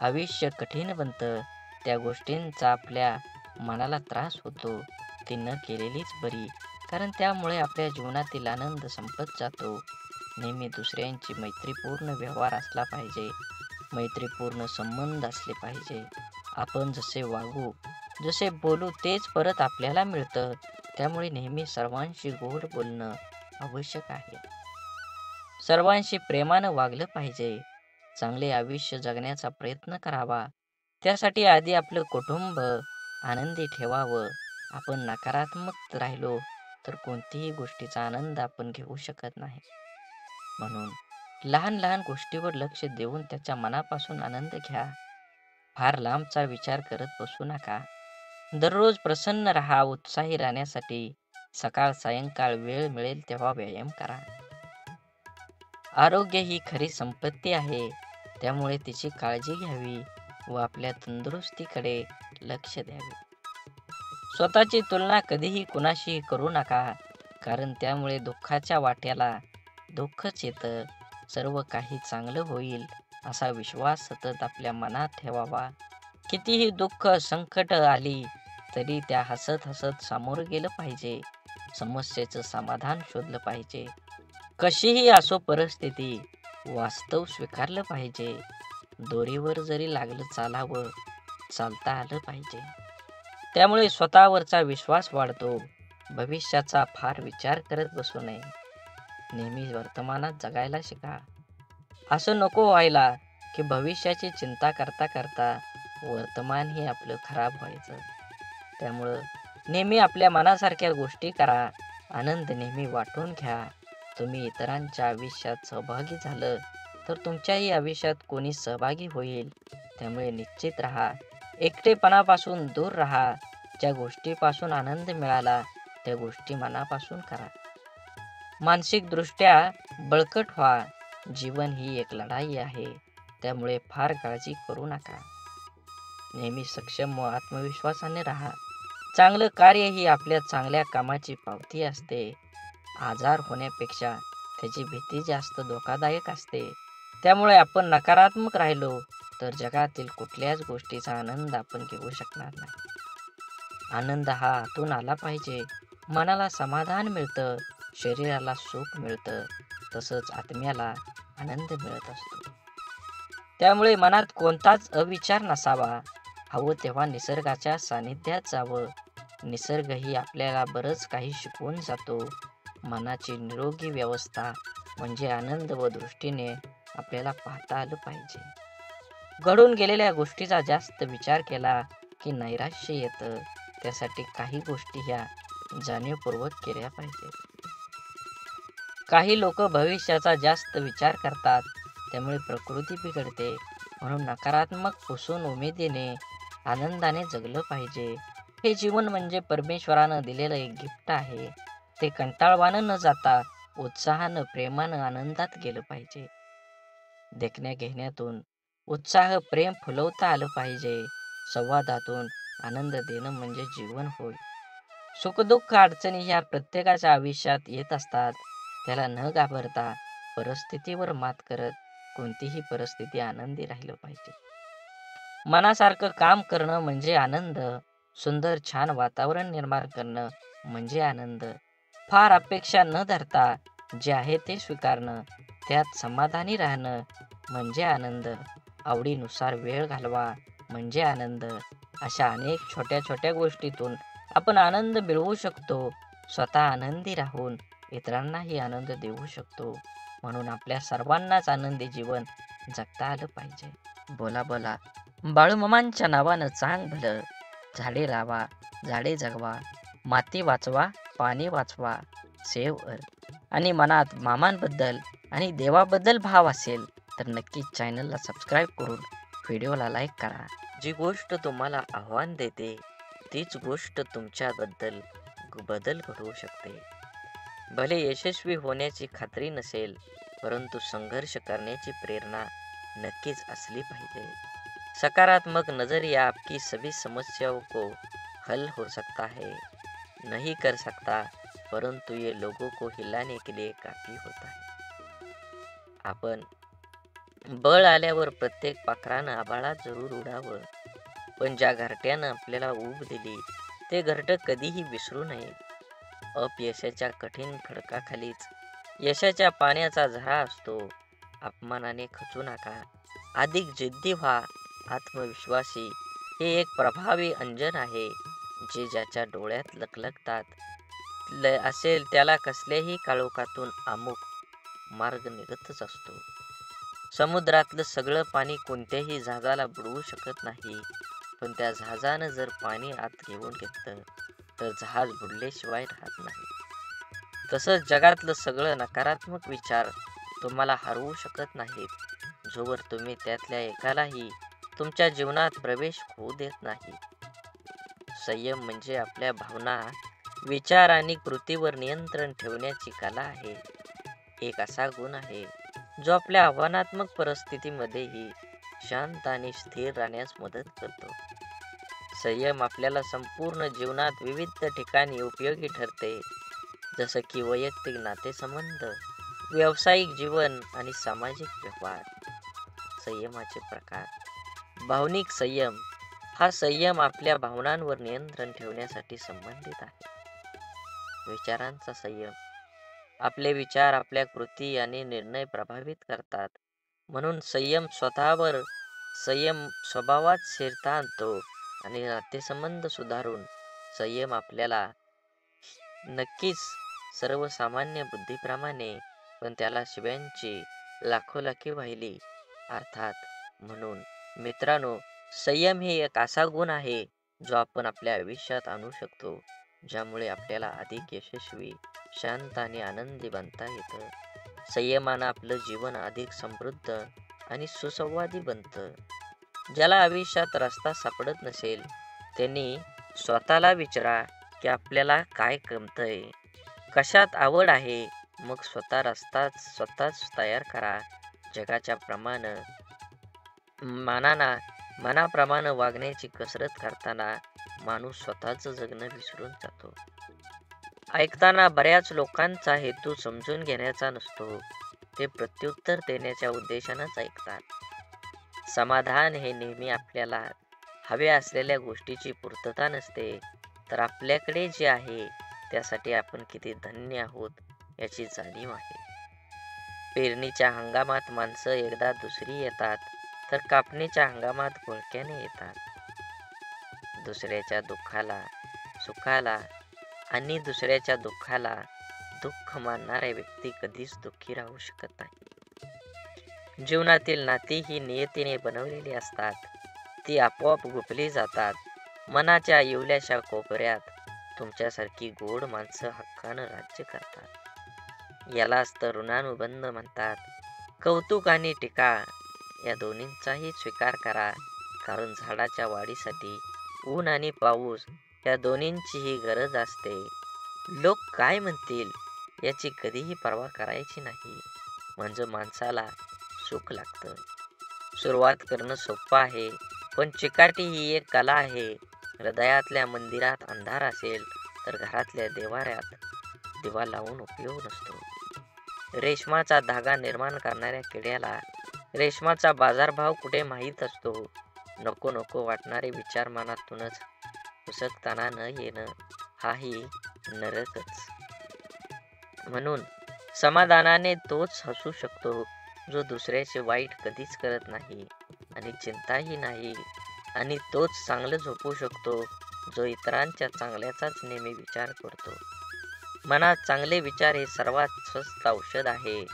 आयुष्य कठीण बनतं, त्या गोष्टींचा आपल्या मनाला त्रास होतो, ती न केलेलीच बरी. कारण त्यामुळे आपल्या जीवनातील आनंद संपत जातो. नेहमी दुसऱ्यांची मैत्रीपूर्ण व्यवहार असला पाहिजे. मैत्रीपूर्ण संबंध असले पाहिजे. आपण जसे वागू, जसे बोलू तेच परत आपल्याला मिळतं. त्यामुळे नेहमी सर्वांशी गोड बोलणं आवश्यक आहे. सर्वांशी प्रेमानं वागलं पाहिजे. चांगले आयुष्य जगण्याचा प्रयत्न करावा. त्यासाठी आधी आपलं कुटुंब आनंदी ठेवावं. आपण नकारात्मक राहिलो तर कोणतीही गोष्टीचा आनंद आपण घेऊ शकत नाही. म्हणून लहान लहान गोष्टीवर लक्ष देऊन त्याच्या मनापासून आनंद घ्या. फार लांबचा विचार करत बसू नका. दररोज प्रसन्न राहा. उत्साही राहण्यासाठी सकाळ सायंकाळ वेळ मिळेल तेव्हा व्यायाम करा. आरोग्य ही खरी संपत्ती आहे, त्यामुळे तिची काळजी घ्यावी व आपल्या तंदुरुस्तीकडे लक्ष द्यावे. स्वतःची तुलना कधीही कुणाशी करू नका, कारण त्यामुळे दुःखाच्या वाट्याला दुःखच येतं. सर्व काही चांगलं होईल असा विश्वास सतत आपल्या मनात ठेवावा. कितीही दुःख संकट आली तरी त्या हसत हसत सामोरं गेलं पाहिजे. समस्येचं समाधान शोधलं पाहिजे. कशीही असो परिस्थिती, वास्तव स्वीकारलं पाहिजे. दोरीवर जरी लागलं चालावं, चालता आलं पाहिजे. त्यामुळे स्वतःवरचा विश्वास वाढतो. भविष्याचा फार विचार करत बसू नये. नेहमी वर्तमानात जगायला शिका. असं नको व्हायला की भविष्याची चिंता करता करता वर्तमान हे आपलं खराब व्हायचं. त्यामुळं नेहमी आपल्या मनासारख्या गोष्टी करा. आनंद नेहमी वाटून घ्या. तुम्ही इतरांच्या आयुष्यात सहभागी झालं तर तुमच्याही आयुष्यात कोणी सहभागी होईल. त्यामुळे निश्चित राहा. एकटेपणापासून दूर राहा. ज्या गोष्टीपासून आनंद मिळाला त्या गोष्टी मनापासून करा. मानसिकदृष्ट्या बळकट व्हा. जीवन ही एक लढाई आहे, त्यामुळे फार काळजी करू नका. नेहमी सक्षम व आत्मविश्वासाने राहा. चांगलं कार्य ही आपल्या चांगल्या कामाची पावती असते. आजार होण्यापेक्षा त्याची भीती जास्त धोकादायक असते. त्यामुळे आपण नकारात्मक राहिलो तर जगातील कुठल्याच गोष्टीचा आनंद आपण घेऊ शकणार नाही. आनंद हा आतून आला पाहिजे. मनाला समाधान मिळतं, शरीराला सुख मिळतं, तसंच आत्म्याला आनंद मिळत असतो. त्यामुळे मनात कोणताच अविचार नसावा. हवं तेव्हा निसर्गाच्या सानिध्यात जावं. निसर्गही आपल्याला बरंच काही शिकवून जातो. मनाची निरोगी व्यवस्था म्हणजे आनंद व दृष्टीने आपल्याला पाहता आलं पाहिजे. घडून गेलेल्या गोष्टीचा जास्त विचार केला की नैराश्य येतं. त्यासाठी काही गोष्टी ह्या जाणीवपूर्वक केल्या पाहिजेत. काही लोक भविष्याचा जास्त विचार करतात, त्यामुळे प्रकृती बिघडते. म्हणून नकारात्मक पुसून उमेदीने आनंदाने जगलं पाहिजे. हे जीवन म्हणजे परमेश्वरानं दिलेलं एक गिफ्ट आहे. ते कंटाळवाणं न जाता उत्साहानं, प्रेमानं, आनंदात गेलं पाहिजे. देखण्या घेण्यातून उत्साह, प्रेम फुलवता आलं पाहिजे. संवादातून आनंद देणं म्हणजे जीवन होय. सुखदुःख अडचणी ह्या प्रत्येकाच्या आयुष्यात येत असतात. त्याला न घाबरता परिस्थितीवर मात करत कोणतीही परिस्थिती आनंदी राहिलं पाहिजे. मनासारखं काम करणं म्हणजे आनंद. सुंदर छान वातावरण निर्माण करणं म्हणजे आनंद. फार अपेक्षा न धरता जे आहे ते स्वीकारणं, त्यात समाधानी राहणं म्हणजे आनंद. आवडीनुसार वेळ घालवा म्हणजे आनंद. अशा अनेक छोट्या छोट्या गोष्टीतून आपण आनंद मिळवू शकतो. स्वतः आनंदी राहून इतरांनाही आनंद देऊ शकतो. म्हणून आपल्या सर्वांनाच आनंदी जीवन जगता आलं पाहिजे. बोला बोला बाळूमामांच्या नावानं चांग भलं. झाडे लावा, झाडे जगवा, माती वाचवा, पाणी वाचवा, सेव अर्थ. आणि मनात मामांबद्दल आणि देवाबद्दल भाव असेल तर नक्कीच चॅनलला सबस्क्राईब करून व्हिडिओला लाईक करा. जी गोष्ट तुम्हाला आव्हान देते तीच गोष्ट तुमच्याबद्दल बदल घडवू शकते. भले यशस्वी होण्याची खात्री नसेल, परंतु संघर्ष करण्याची प्रेरणा नक्कीच असली पाहिजे. सकारात्मक नजरिया आपकी सभी समस्याओं को हल हो सकता है, नहीं कर सकता, परंतु ये लोगों को हिलाने के लिए काफी होता है. आपण बळ आल्यावर प्रत्येक पाखरानं आभाळात जरूर उडावं, पण ज्या घरट्यानं आपल्याला ऊब दिली ते घरटं कधीही विसरू नये. अपयशाच्या कठीण खडकाखालीच यशाच्या पाण्याचा झरा असतो. अपमानाने खचू नका, अधिक जिद्दी व्हा. आत्मविश्वासी हे एक प्रभावी अंजन आहे, जे ज्याच्या डोळ्यात लखलखतात असेल त्याला कसल्याही काळोखातून अमुक मार्ग निघतच असतो. समुद्रातलं सगळं पाणी कोणत्याही जहाजाला बुडवू शकत नाही, पण त्या जहाजानं जर पाणी आत घेऊन घेतलं तर जहाज बुडल्याशिवाय राहत नाही. तसंच जगातलं सगळं नकारात्मक विचार तुम्हाला हरवू शकत नाहीत, जोवर तुम्ही त्यातल्या एकालाही तुमच्या जीवनात प्रवेश होऊ देत नाही. संयम म्हणजे आपल्या भावना विचार आणि कृतीवर नियंत्रण ठेवण्याची कला आहे. एक असा गुण आहे जो आपल्या आव्हानात्मक परिस्थितीमध्येही शांत आणि स्थिर राहण्यास मदत करतो. संयम आपल्याला संपूर्ण जीवनात विविध ठिकाणी उपयोगी ठरते, जसं की वैयक्तिक नातेसंबंध, व्यावसायिक जीवन आणि सामाजिक व्यवहार. संयमाचे प्रकार. भावनिक संयम. हा संयम आपल्या भावनांवर नियंत्रण ठेवण्यासाठी संबंधित आहे. विचारांचा संयम. आपले विचार आपल्या कृती आणि निर्णय प्रभावित करतात. म्हणून संयम स्वभावात स्थिरता आणतो आणि नातेसंबंध सुधारून संयम आपल्याला नक्कीच सर्वसामान्य बुद्धीप्रमाणे, पण त्याला शिव्यांची लाखोलाखी वाहिली अर्थात. म्हणून मित्रांनो, संयम हे एक असा गुण आहे जो आपण आपल्या आयुष्यात आणू शकतो, ज्यामुळे आपल्याला अधिक यशस्वी, शांत आणि आनंदी बनता येतं. संयमानं आपलं जीवन अधिक समृद्ध आणि सुसंवादी बनतं. ज्याला आयुष्यात रस्ता सापडत नसेल त्यांनी स्वतःला विचारा की आपल्याला काय जमतंय, कशात आवड आहे, मग स्वतःच तयार करा. जगाच्या मनाप्रमाणे वागण्याची कसरत करताना माणूस स्वतःचं जगणं विसरून जातो. ऐकताना बऱ्याच लोकांचा हेतू समजून घेण्याचा नसतो, ते प्रत्युत्तर देण्याच्या उद्देशानंच ऐकतात. समाधान हे नेहमी आपल्याला हव्या असलेल्या गोष्टीची पूर्तता नसते, तर आपल्याकडे जे आहे त्यासाठी आपण किती धन्य आहोत याची जाणीव आहे. पेरणीच्या हंगामात माणसं एकदा दुसरी येतात, तर कापणीच्या हंगामात घोळक्याने येतात. दुसऱ्याच्या दुःखाला दुःख मानणारा व्यक्ती कधीच दुःखी राहू शकत नाही. जीवनातील नाती ही नियतीने बनवलेली असतात. ती आपोआप गुंफली जातात. मनाच्या इवल्याशा कोपऱ्यात तुमच्यासारखी गोड माणसं हक्कानं राज्य करतात. यालाच तर ऋणानुबंध म्हणतात. कौतुक आणि टीका या दोन्हींचाही स्वीकार करा, कारण झाडाच्या वाढीसाठी ऊन आणि पाऊस या दोन्हींचीही गरज असते. लोक काय म्हणतील याची कधीही पर्वा करायची नाही, म्हणजे माणसाला सुख लागतं. सुरुवात करणं सोपं आहे, पण चिकाटी ही एक कला आहे. हृदयातल्या मंदिरात अंधार असेल तर घरातल्या देव्हाऱ्यात दिवा लावून उपयोग नसतो. रेशमाचा धागा निर्माण करणाऱ्या किड्याला रेशमाचा बाजारभाव कुठे माहीत असतो. नको नको वाटणारे विचार मनातूनच पुसकताना न येणं हाही नरकच. म्हणून समाधानाने तोच हसू शकतो जो दुसऱ्याचे वाईट कधीच करत नाही आणि चिंताही नाही, आणि तोच चांगलं झोपू शकतो जो इतरांच्या चांगल्याचाच नेहमी विचार करतो. मनात चांगले विचार हे सर्वात स्वस्त औषध आहे.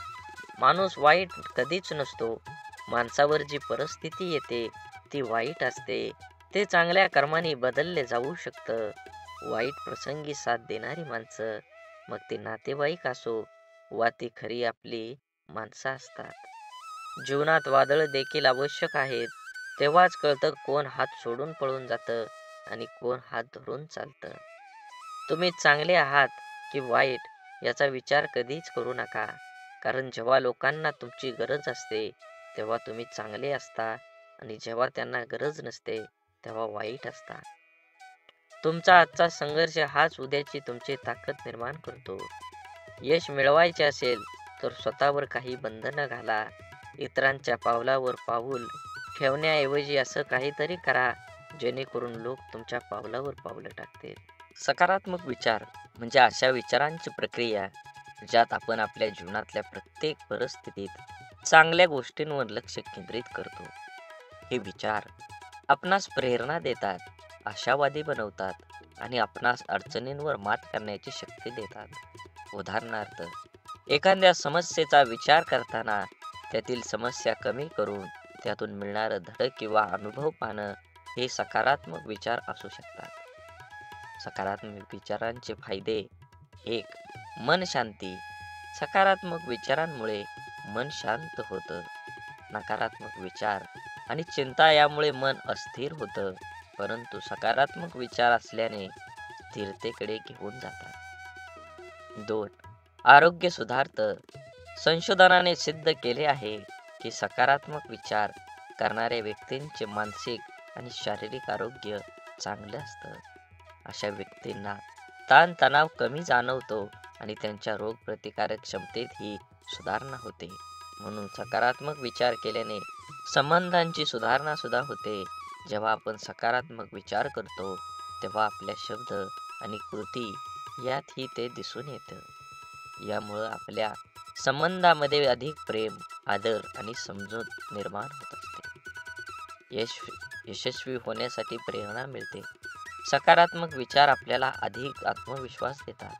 माणूस वाईट कधीच नसतो. माणसावर जी परिस्थिती येते ती वाईट असते. ते चांगल्या कर्माने बदलले जाऊ शकतं. वाईट प्रसंगी साथ देणारी माणसं, मग ते नातेवाईक असो वा ती खरी आपली माणसं असतात. जीवनात वादळ देखील आवश्यक आहेत. तेव्हाच कळतं कोण हात सोडून पळून जातं आणि कोण हात धरून चालतं. तुम्ही चांगले आहात की वाईट याचा विचार कधीच करू नका, कारण जेव्हा लोकांना तुमची गरज असते तेव्हा तुम्ही चांगले असता, आणि जेव्हा त्यांना गरज नसते तेव्हा वाईट असता. तुमचा आजचा संघर्ष हाच उद्याची तुमची ताकद निर्माण करतो. यश मिळवायचे असेल तर स्वतःवर काही बंधनं घाला. इतरांच्या पावलावर पाऊल ठेवण्याऐवजी असं काहीतरी करा जेणेकरून लोक तुमच्या पावलावर पावलं टाकतील. सकारात्मक विचार म्हणजे अशा विचारांची प्रक्रिया ज्यात आपण आपल्या जीवनातल्या प्रत्येक परिस्थितीत चांगल्या गोष्टींवर लक्ष केंद्रित करतो. हे विचार आपणास प्रेरणा देतात, आशावादी बनवतात आणि आपणास अडचणींवर मात करण्याची शक्ती देतात. उदाहरणार्थ, एखाद्या समस्येचा विचार करताना त्यातील समस्या कमी करून त्यातून मिळणारं धडे किंवा अनुभव पाहणं हे सकारात्मक विचार असू शकतात. सकारात्मक विचारांचे फायदे. 1. मन शांती. सकारात्मक विचारांमुळे मन शांत होतं. नकारात्मक विचार आणि चिंता यामुळे मन अस्थिर होतं, परंतु सकारात्मक विचार असल्याने स्थिरतेकडे घेऊन जातात. 2. आरोग्य सुधारतं. संशोधनाने सिद्ध केले आहे की सकारात्मक विचार करणाऱ्या व्यक्तींचे मानसिक आणि शारीरिक आरोग्य चांगले असतं. अशा व्यक्तींना ताणतणाव कमी जाणवतो आणि त्यांच्या रोगप्रतिकारक क्षमतेतही सुधारणा होते. म्हणून सकारात्मक विचार केल्याने संबंधांची सुधारणा सुद्धा होते. जेव्हा आपण सकारात्मक विचार करतो तेव्हा आपल्या शब्द आणि कृती यातही ते दिसून येतं. यामुळं आपल्या संबंधामध्ये अधिक प्रेम, आदर आणि समजूत निर्माण होत असते. यशस्वी होण्यासाठी प्रेरणा मिळते. सकारात्मक विचार आपल्याला अधिक आत्मविश्वास देतात.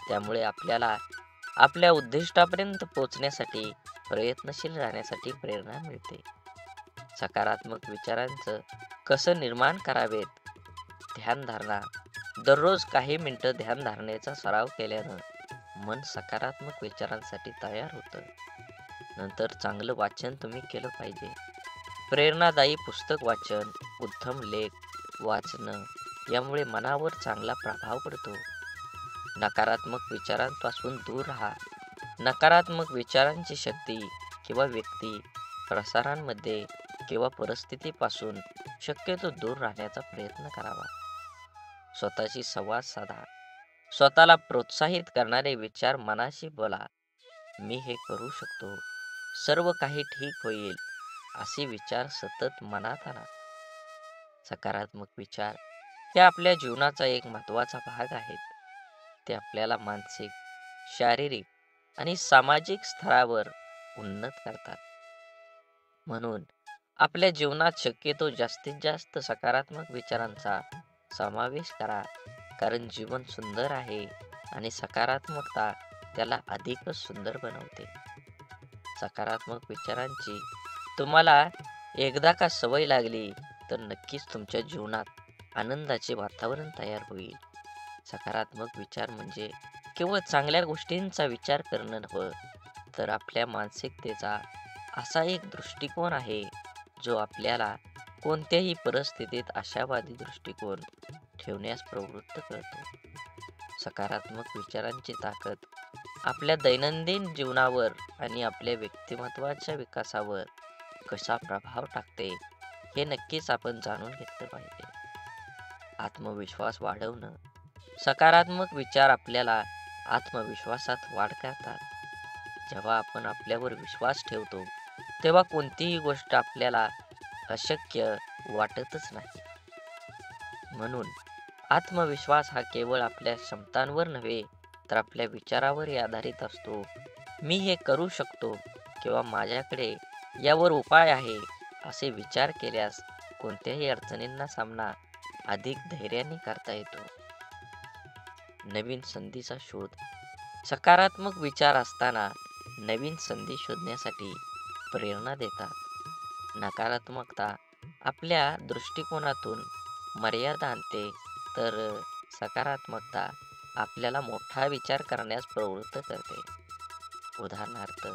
त्यामुळे आपल्याला आपल्या उद्दिष्टापर्यंत पोहोचण्यासाठी प्रयत्नशील राहण्यासाठी प्रेरणा मिळते. सकारात्मक विचारांचं कसं निर्माण करावेत? ध्यानधारणा. दररोज काही मिनिटं ध्यानधारणेचा सराव केल्यानं मन सकारात्मक विचारांसाठी तयार होतं. नंतर चांगलं वाचन तुम्ही केलं पाहिजे. प्रेरणादायी पुस्तक वाचन, उत्तम लेख वाचणं यामुळे मनावर चांगला प्रभाव पडतो. नकारात्मक विचारांपासून दूर राहा. नकारात्मक विचारांची शक्ती किंवा व्यक्ती, प्रसारांमध्ये किंवा परिस्थितीपासून शक्यतो दूर राहण्याचा प्रयत्न करावा. स्वतःशी संवाद साधा. स्वतःला प्रोत्साहित करणारे विचार मनाशी बोला. मी हे करू शकतो, सर्व काही ठीक होईल, असे विचार सतत मनात आणा. सकारात्मक विचार हे आपल्या जीवनाचा एक महत्त्वाचा भाग आहेत. ते आपल्याला मानसिक, शारीरिक आणि सामाजिक स्तरावर उन्नत करतात. म्हणून आपल्या जीवनात शक्यतो जास्तीत जास्त सकारात्मक विचारांचा समावेश करा. कारण जीवन सुंदर आहे आणि सकारात्मकता त्याला अधिकच सुंदर बनवते. सकारात्मक विचारांची तुम्हाला एकदा का सवय लागली तर नक्कीच तुमच्या जीवनात आनंदाचे वातावरण तयार होईल. सकारात्मक विचार म्हणजे केवळ चांगल्या गोष्टींचा विचार करणं नव्हे, तर आपल्या मानसिकतेचा असा एक दृष्टिकोन आहे जो आपल्याला कोणत्याही परिस्थितीत आशावादी दृष्टिकोन ठेवण्यास प्रवृत्त करतो. सकारात्मक विचारांची ताकद आपल्या दैनंदिन जीवनावर आणि आपल्या व्यक्तिमत्वाच्या विकासावर कसा प्रभाव टाकते हे नक्कीच आपण जाणून घेतलं पाहिजे. आत्मविश्वास वाढवणं. सकारात्मक विचार आपल्याला आत्मविश्वासात वाढ करतात. जेव्हा आपण आपल्यावर विश्वास ठेवतो तेव्हा कोणतीही गोष्ट आपल्याला अशक्य वाटतच नाही. म्हणून आत्मविश्वास हा केवळ आपल्या क्षमतांवर नव्हे तर आपल्या विचारावर आधारित असतो. मी हे करू शकतो किंवा माझ्याकडे यावर उपाय आहे असे विचार केल्यास कोणत्याही अडचणींना सामना अधिक धैर्याने करता येतो. नवीन संधीचा शोध. सकारात्मक विचार असताना नवीन संधी शोधण्यासाठी प्रेरणा देतात. नकारात्मकता आपल्या दृष्टिकोनातून मर्यादा आणते, तर सकारात्मकता आपल्याला मोठा विचार करण्यास प्रवृत्त करते. उदाहरणार्थ,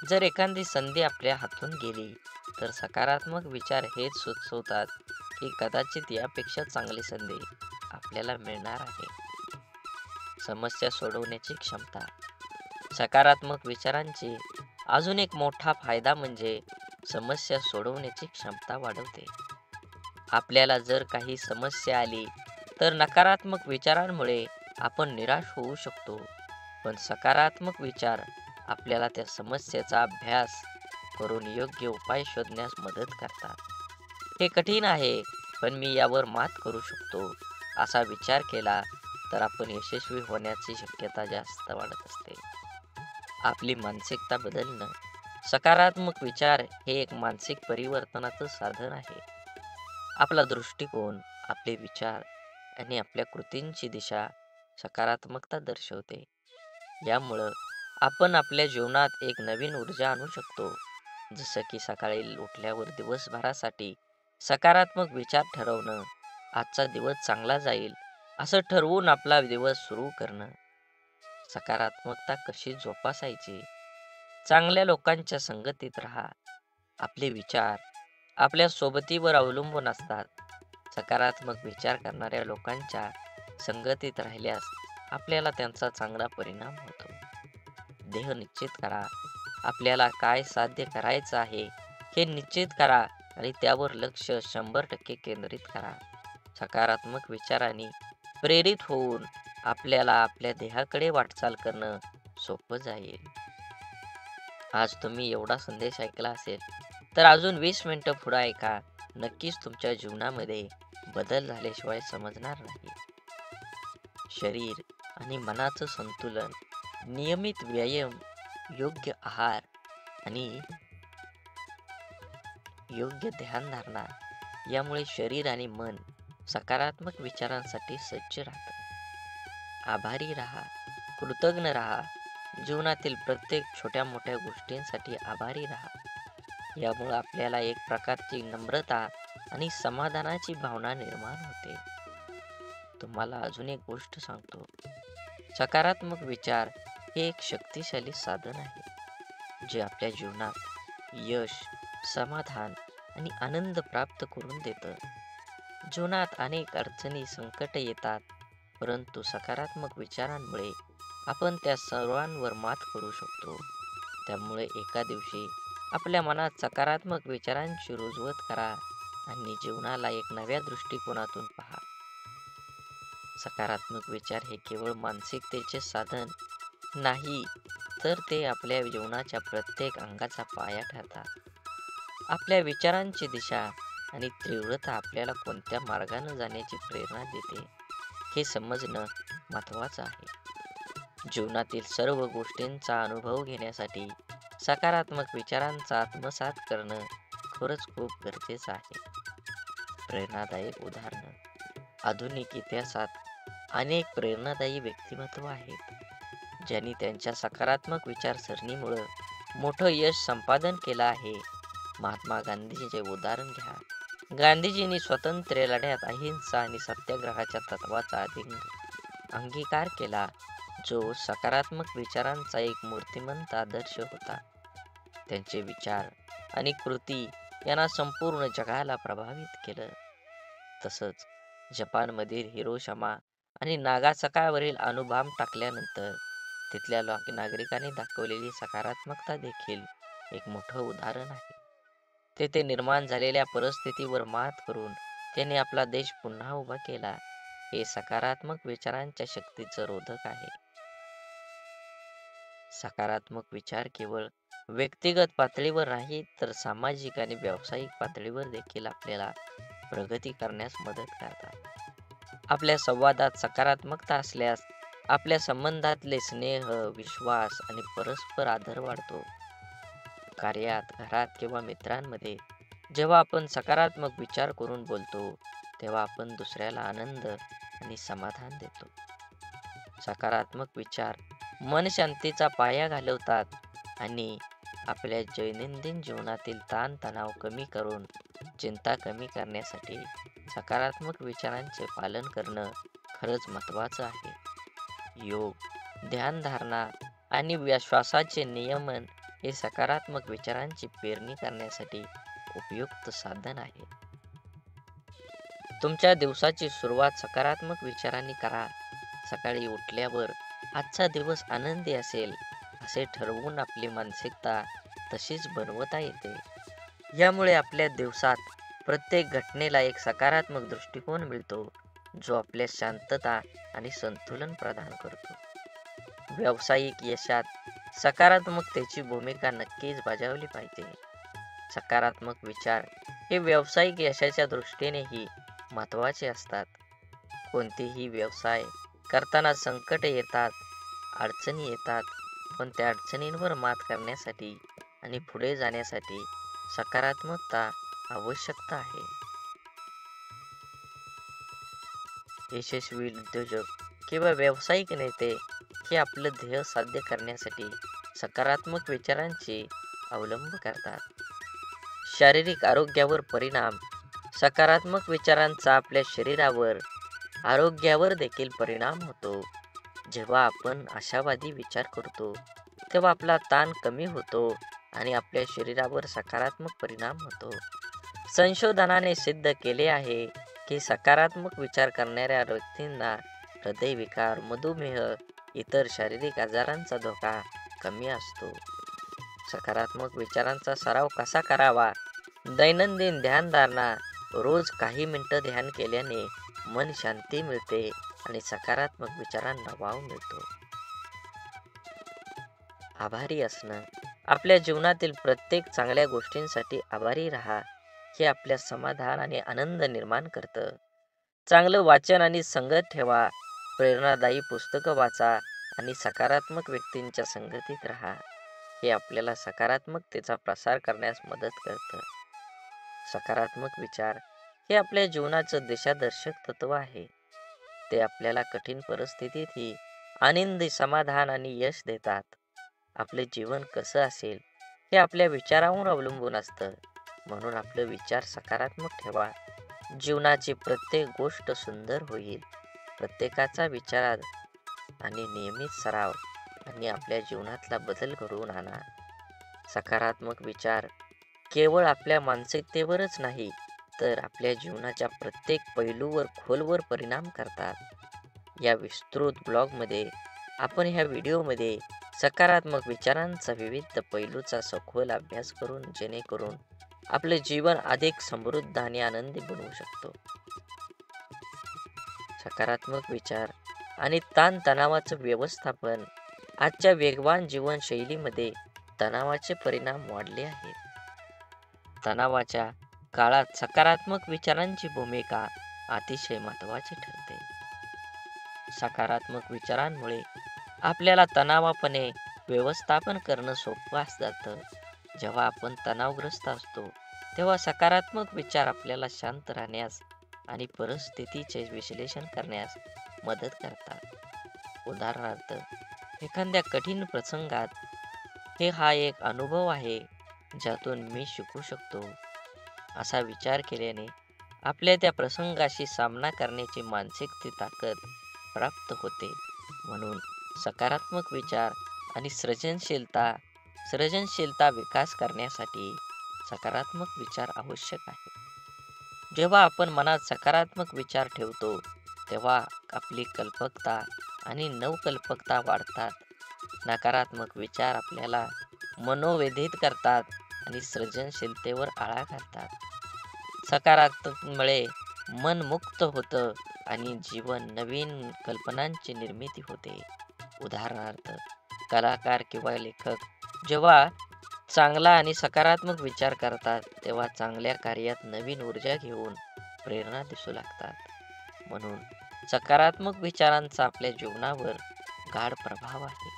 जर एखादी संधी आपल्या हातून गेली तर सकारात्मक विचार हेच सुचवतात की कदाचित यापेक्षा चांगली संधी आपल्याला मिळणार आहे. समस्या सोडवण्याची क्षमता. सकारात्मक विचारांची अजून एक मोठा फायदा म्हणजे समस्या सोडवण्याची क्षमता वाढवते. आपल्याला जर काही समस्या आली तर नकारात्मक विचारांमुळे आपण निराश होऊ शकतो, पण सकारात्मक विचार आपल्याला त्या समस्येचा अभ्यास करून योग्य उपाय शोधण्यास मदत करतात. हे कठीण आहे, पण मी यावर मात करू शकतो असा विचार केला तर आपण यशस्वी होण्याची शक्यता जास्त वाढत असते. आपली मानसिकता बदलणं. सकारात्मक विचार हे एक मानसिक परिवर्तनाचं साधन आहे. आपला दृष्टिकोन, आपले विचार आणि आपल्या कृतींची दिशा सकारात्मकता दर्शवते. यामुळं आपण आपल्या जीवनात एक नवीन ऊर्जा आणू शकतो. जसं की सकाळी उठल्यावर दिवसभरासाठी सकारात्मक विचार ठरवणं, आजचा दिवस चांगला जाईल असं ठरवून आपला दिवस सुरू करणं. सकारात्मकता कशी जोपासायची? चांगल्या लोकांच्या संगतीत राहा. आपले विचार आपल्या सोबतीवर अवलंबून असतात. सकारात्मक विचार करणाऱ्या लोकांच्या संगतीत राहिल्यास आपल्याला त्यांचा चांगला परिणाम होतो. ध्येय निश्चित करा. आपल्याला काय साध्य करायचं आहे हे निश्चित करा आणि त्यावर लक्ष 100% केंद्रित करा. सकारात्मक विचारांनी प्रेरित होऊन आपल्याला आपल्या ध्येयाकडे वाटचाल करणं सोपं जाईल. आज तुम्ही एवढा संदेश ऐकला असेल तर अजून 20 मिनिटं पुढे ऐका. नक्कीच तुमच्या जीवनामध्ये बदल झाल्याशिवाय समजणार नाही. शरीर आणि मनाचं संतुलन, नियमित व्यायाम, योग्य आहार आणि योग्य ध्यानधारणा यामुळे शरीर आणि मन सकारात्मक विचारांसाठी सज्ज राहतं. आभारी राहा, कृतज्ञ राहा. जीवनातील प्रत्येक छोट्या मोठ्या गोष्टींसाठी आभारी राहा. यामुळे आपल्याला एक प्रकारची नम्रता आणि समाधानाची भावना निर्माण होते. तुम्हाला अजून एक गोष्ट सांगतो. सकारात्मक विचार हे एक शक्तिशाली साधन आहे जे आपल्या जीवनात यश, समाधान आणि आनंद प्राप्त करून देतं. जीवनात अनेक अडचणी, संकट येतात, परंतु सकारात्मक विचारांमुळे आपण त्या सर्वांवर मात करू शकतो. त्यामुळे एका दिवशी आपल्या मनात सकारात्मक विचारांची रुजवत करा आणि जीवनाला एक नव्या दृष्टिकोनातून पहा. सकारात्मक विचार हे केवळ मानसिकतेचे साधन नाही, तर ते आपल्या जीवनाच्या प्रत्येक अंगाचा पाया ठरतात. आपल्या विचारांची दिशा आणि तीव्रता आपल्याला कोणत्या मार्गाने जाण्याची प्रेरणा देते हे समजणं महत्त्वाचं आहे. जीवनातील सर्व गोष्टींचा अनुभव घेण्यासाठी सकारात्मक विचारांचा आत्मसात करणं खरंच खूप गरजेचं आहे. प्रेरणादायक उदाहरणं. आधुनिक इतिहासात अनेक प्रेरणादायी व्यक्तिमत्व आहेत ज्यांनी त्यांच्या सकारात्मक विचारसरणीमुळे मोठं यश संपादन केलं आहे. महात्मा गांधीजींचे उदाहरण घ्या. गांधीजींनी स्वातंत्र्य लढ्यात अहिंसा आणि सत्याग्रहाच्या तत्वाचा अंगीकार केला, जो सकारात्मक विचारांचा एक मूर्तिमंत आदर्श होता. त्यांचे विचार आणि कृती यांना संपूर्ण जगाला प्रभावित केलं. तसंच जपानमधील हिरोशिमा आणि नागासाकीवरील अणुबॉम्ब टाकल्यानंतर तिथल्या नागरिकांनी दाखवलेली सकारात्मकता देखील एक मोठं उदाहरण आहे. तेथे निर्माण झालेल्या परिस्थितीवर मात करून त्यांनी आपला देश पुन्हा उभा केला. हे सकारात्मक विचारांच्या शक्तीचं रोधक आहे. सकारात्मक विचार केवळ व्यक्तिगत पातळीवर नाही, तर सामाजिक आणि व्यावसायिक पातळीवर देखील आपल्याला प्रगती करण्यास मदत करतात. आपल्या संवादात सकारात्मकता असल्यास आपल्या संबंधातले स्नेह, विश्वास आणि परस्पर आदर वाढतो. कार्यात, घरात किंवा मित्रांमध्ये जेव्हा आपण सकारात्मक विचार करून बोलतो, तेव्हा आपण दुसऱ्याला आनंद आणि समाधान देतो. सकारात्मक विचार मन शांतीचा पाया घालवतात आणि आपल्या दैनंदिन जीवनातील ताणतणाव कमी करून चिंता कमी करण्यासाठी सकारात्मक विचारांचे पालन करणं खरंच महत्त्वाचं आहे. योग, ध्यानधारणा आणि श्वासाचे नियमन हे सकारात्मक विचारांची पेरणी करण्यासाठी उपयुक्त साधन आहे. तुमच्या दिवसाची सुरुवात सकारात्मक विचारांनी करा. सकाळी उठल्यावर आजचा दिवस आनंदी असेल असे ठरवून आपली मानसिकता तशीच बनवता येते. यामुळे आपल्या दिवसात प्रत्येक घटनेला एक सकारात्मक दृष्टिकोन मिळतो, जो आपल्या शांतता आणि संतुलन प्रदान करतो. व्यावसायिक यशात सकारात्मकतेची भूमिका नक्कीच बजावली पाहिजे. सकारात्मक विचार हे व्यावसायिक यशाच्या दृष्टीनेही महत्त्वाचे असतात. कोणतेही व्यवसाय करताना संकट येतात, अडचणी येतात, पण त्या अडचणींवर मात करण्यासाठी आणि पुढे जाण्यासाठी सकारात्मकता आवश्यकता आहे. यशस्वी उद्योजक किंवा व्यावसायिक नेते हे आपलं ध्येय साध्य करण्यासाठी सकारात्मक विचारांचे अवलंब करतात. शारीरिक आरोग्यावर परिणाम. सकारात्मक विचारांचा आपल्या शरीरावर, आरोग्यावर देखील परिणाम होतो. जेव्हा आपण आशावादी विचार करतो, तेव्हा आपला ताण कमी होतो आणि आपल्या शरीरावर सकारात्मक परिणाम होतो. संशोधनाने सिद्ध केले आहे की सकारात्मक विचार करणाऱ्या व्यक्तींना हृदयविकार, मधुमेह, इतर शारीरिक आजारांचा धोका कमी असतो. सकारात्मक विचारांचा सराव कसा करावा? दैनंदिन ध्यानधारणा. रोज काही मिनिटं ध्यान केल्याने मन शांती मिळते आणि सकारात्मक विचारांना वाव मिळतो. आभारी असणं. आपल्या जीवनातील प्रत्येक चांगल्या गोष्टींसाठी आभारी राहा. हे आपल्या समाधान आणि आनंद निर्माण करतं. चांगलं वाचन आणि संगत ठेवा. प्रेरणादायी पुस्तकं वाचा आणि सकारात्मक व्यक्तींच्या संगतीत राहा. हे आपल्याला सकारात्मकतेचा प्रसार करण्यास मदत करतं. सकारात्मक विचार हे आपल्या जीवनाचं दिशादर्शक तत्व आहे. ते आपल्याला कठीण परिस्थितीतही आनंदी, समाधान आणि यश देतात. आपले जीवन कसं असेल हे आपल्या विचारांवर अवलंबून असतं. म्हणून आपले विचार सकारात्मक ठेवा. जीवनाची प्रत्येक गोष्ट सुंदर होईल. प्रत्येकाचा विचार आणि नियमित सराव आणि आपल्या जीवनातला बदल घडवून आणा. सकारात्मक विचार केवळ आपल्या मानसिकतेवरच नाही, तर आपल्या जीवनाच्या प्रत्येक पैलूवर खोलवर परिणाम करतात. या विस्तृत ब्लॉगमध्ये आपण ह्या व्हिडिओमध्ये सकारात्मक विचारांचा विविध पैलूचा सखोल अभ्यास करून जेणेकरून आपले जीवन अधिक समृद्ध आणि आनंदी बनवू शकतो. सकारात्मक विचार आणि ताणतणावाचं व्यवस्थापन. आजच्या वेगवान जीवनशैलीमध्ये तणावाचे परिणाम वाढले आहेत. तणावाच्या काळात सकारात्मक विचारांची भूमिका अतिशय महत्त्वाची ठरते. सकारात्मक विचारांमुळे आपल्याला तणावापणे व्यवस्थापन करणं सोपं जातं. जेव्हा आपण तणावग्रस्त असतो तेव्हा सकारात्मक विचार आपल्याला शांत राहण्यास आणि परिस्थितीचे विश्लेषण करण्यास मदत करतात. उदाहरणार्थ, एखाद्या कठीण प्रसंगात हा एक अनुभव आहे ज्यातून मी शिकू शकतो असा विचार केल्याने आपल्या त्या प्रसंगाशी सामना करण्याची मानसिक ताकद प्राप्त होते. म्हणून सकारात्मक विचार आणि सर्जनशीलता विकास करण्यासाठी सकारात्मक विचार आवश्यक आहे. जेव्हा आपण मनात सकारात्मक विचार ठेवतो तेव्हा आपली कल्पकता आणि नवकल्पकता वाढतात. नकारात्मक विचार आपल्याला मनोव्यथित करतात आणि सृजनशीलतेवर आळा घालतात. सकारात्मकमुळे मन मुक्त होतं आणि जीवन नवीन कल्पनांची निर्मिती होते. उदाहरणार्थ, कलाकार किंवा लेखक जेव्हा चांगला आणि सकारात्मक विचार करतात तेव्हा चांगल्या कार्यात नवीन ऊर्जा घेऊन प्रेरणा दिसू लागतात. म्हणून सकारात्मक विचारांचा आपल्या जीवनावर गाढ प्रभाव आहे.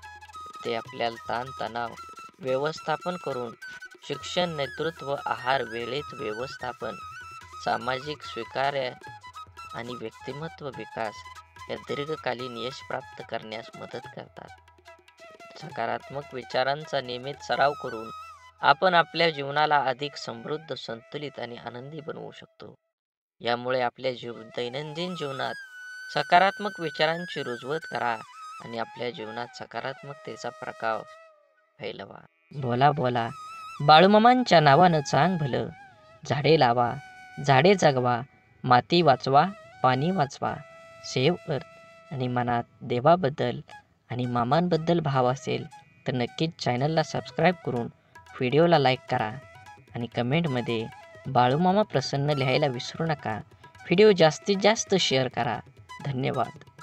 ते आपल्याला ताणतणाव व्यवस्थापन करून शिक्षण, नेतृत्व, आहार, वेळेत व्यवस्थापन, सामाजिक स्वीकार्य आणि व्यक्तिमत्व विकास या दीर्घकालीन यश प्राप्त करण्यास मदत करतात. सकारात्मक विचारांचा नियमित सराव करून आपण आपल्या जीवनाला अधिक समृद्ध, संतुलित आणि आनंदी बनवू शकतो. यामुळे आपल्या दैनंदिन जीवनात सकारात्मक विचारांची रुजवत करा आणि आपल्या जीवनात सकारात्मकतेचा प्रभाव फैलवा. बोला बोला बाळूमामांच्या नावानं चांग भलं. झाडे लावा, झाडे जगवा, माती वाचवा, पाणी वाचवा. सेव्ह अर्थ. आणि मनात देवाबद्दल आणि मामांबद्दल भाव असेल तर नक्कीच चॅनलला सबस्क्राईब करून व्हिडिओला लाईक करा आणि कमेंटमध्ये बाळूमामा प्रसन्न लिहायला विसरू नका. व्हिडिओ जास्तीत जास्त शेअर करा. धन्यवाद.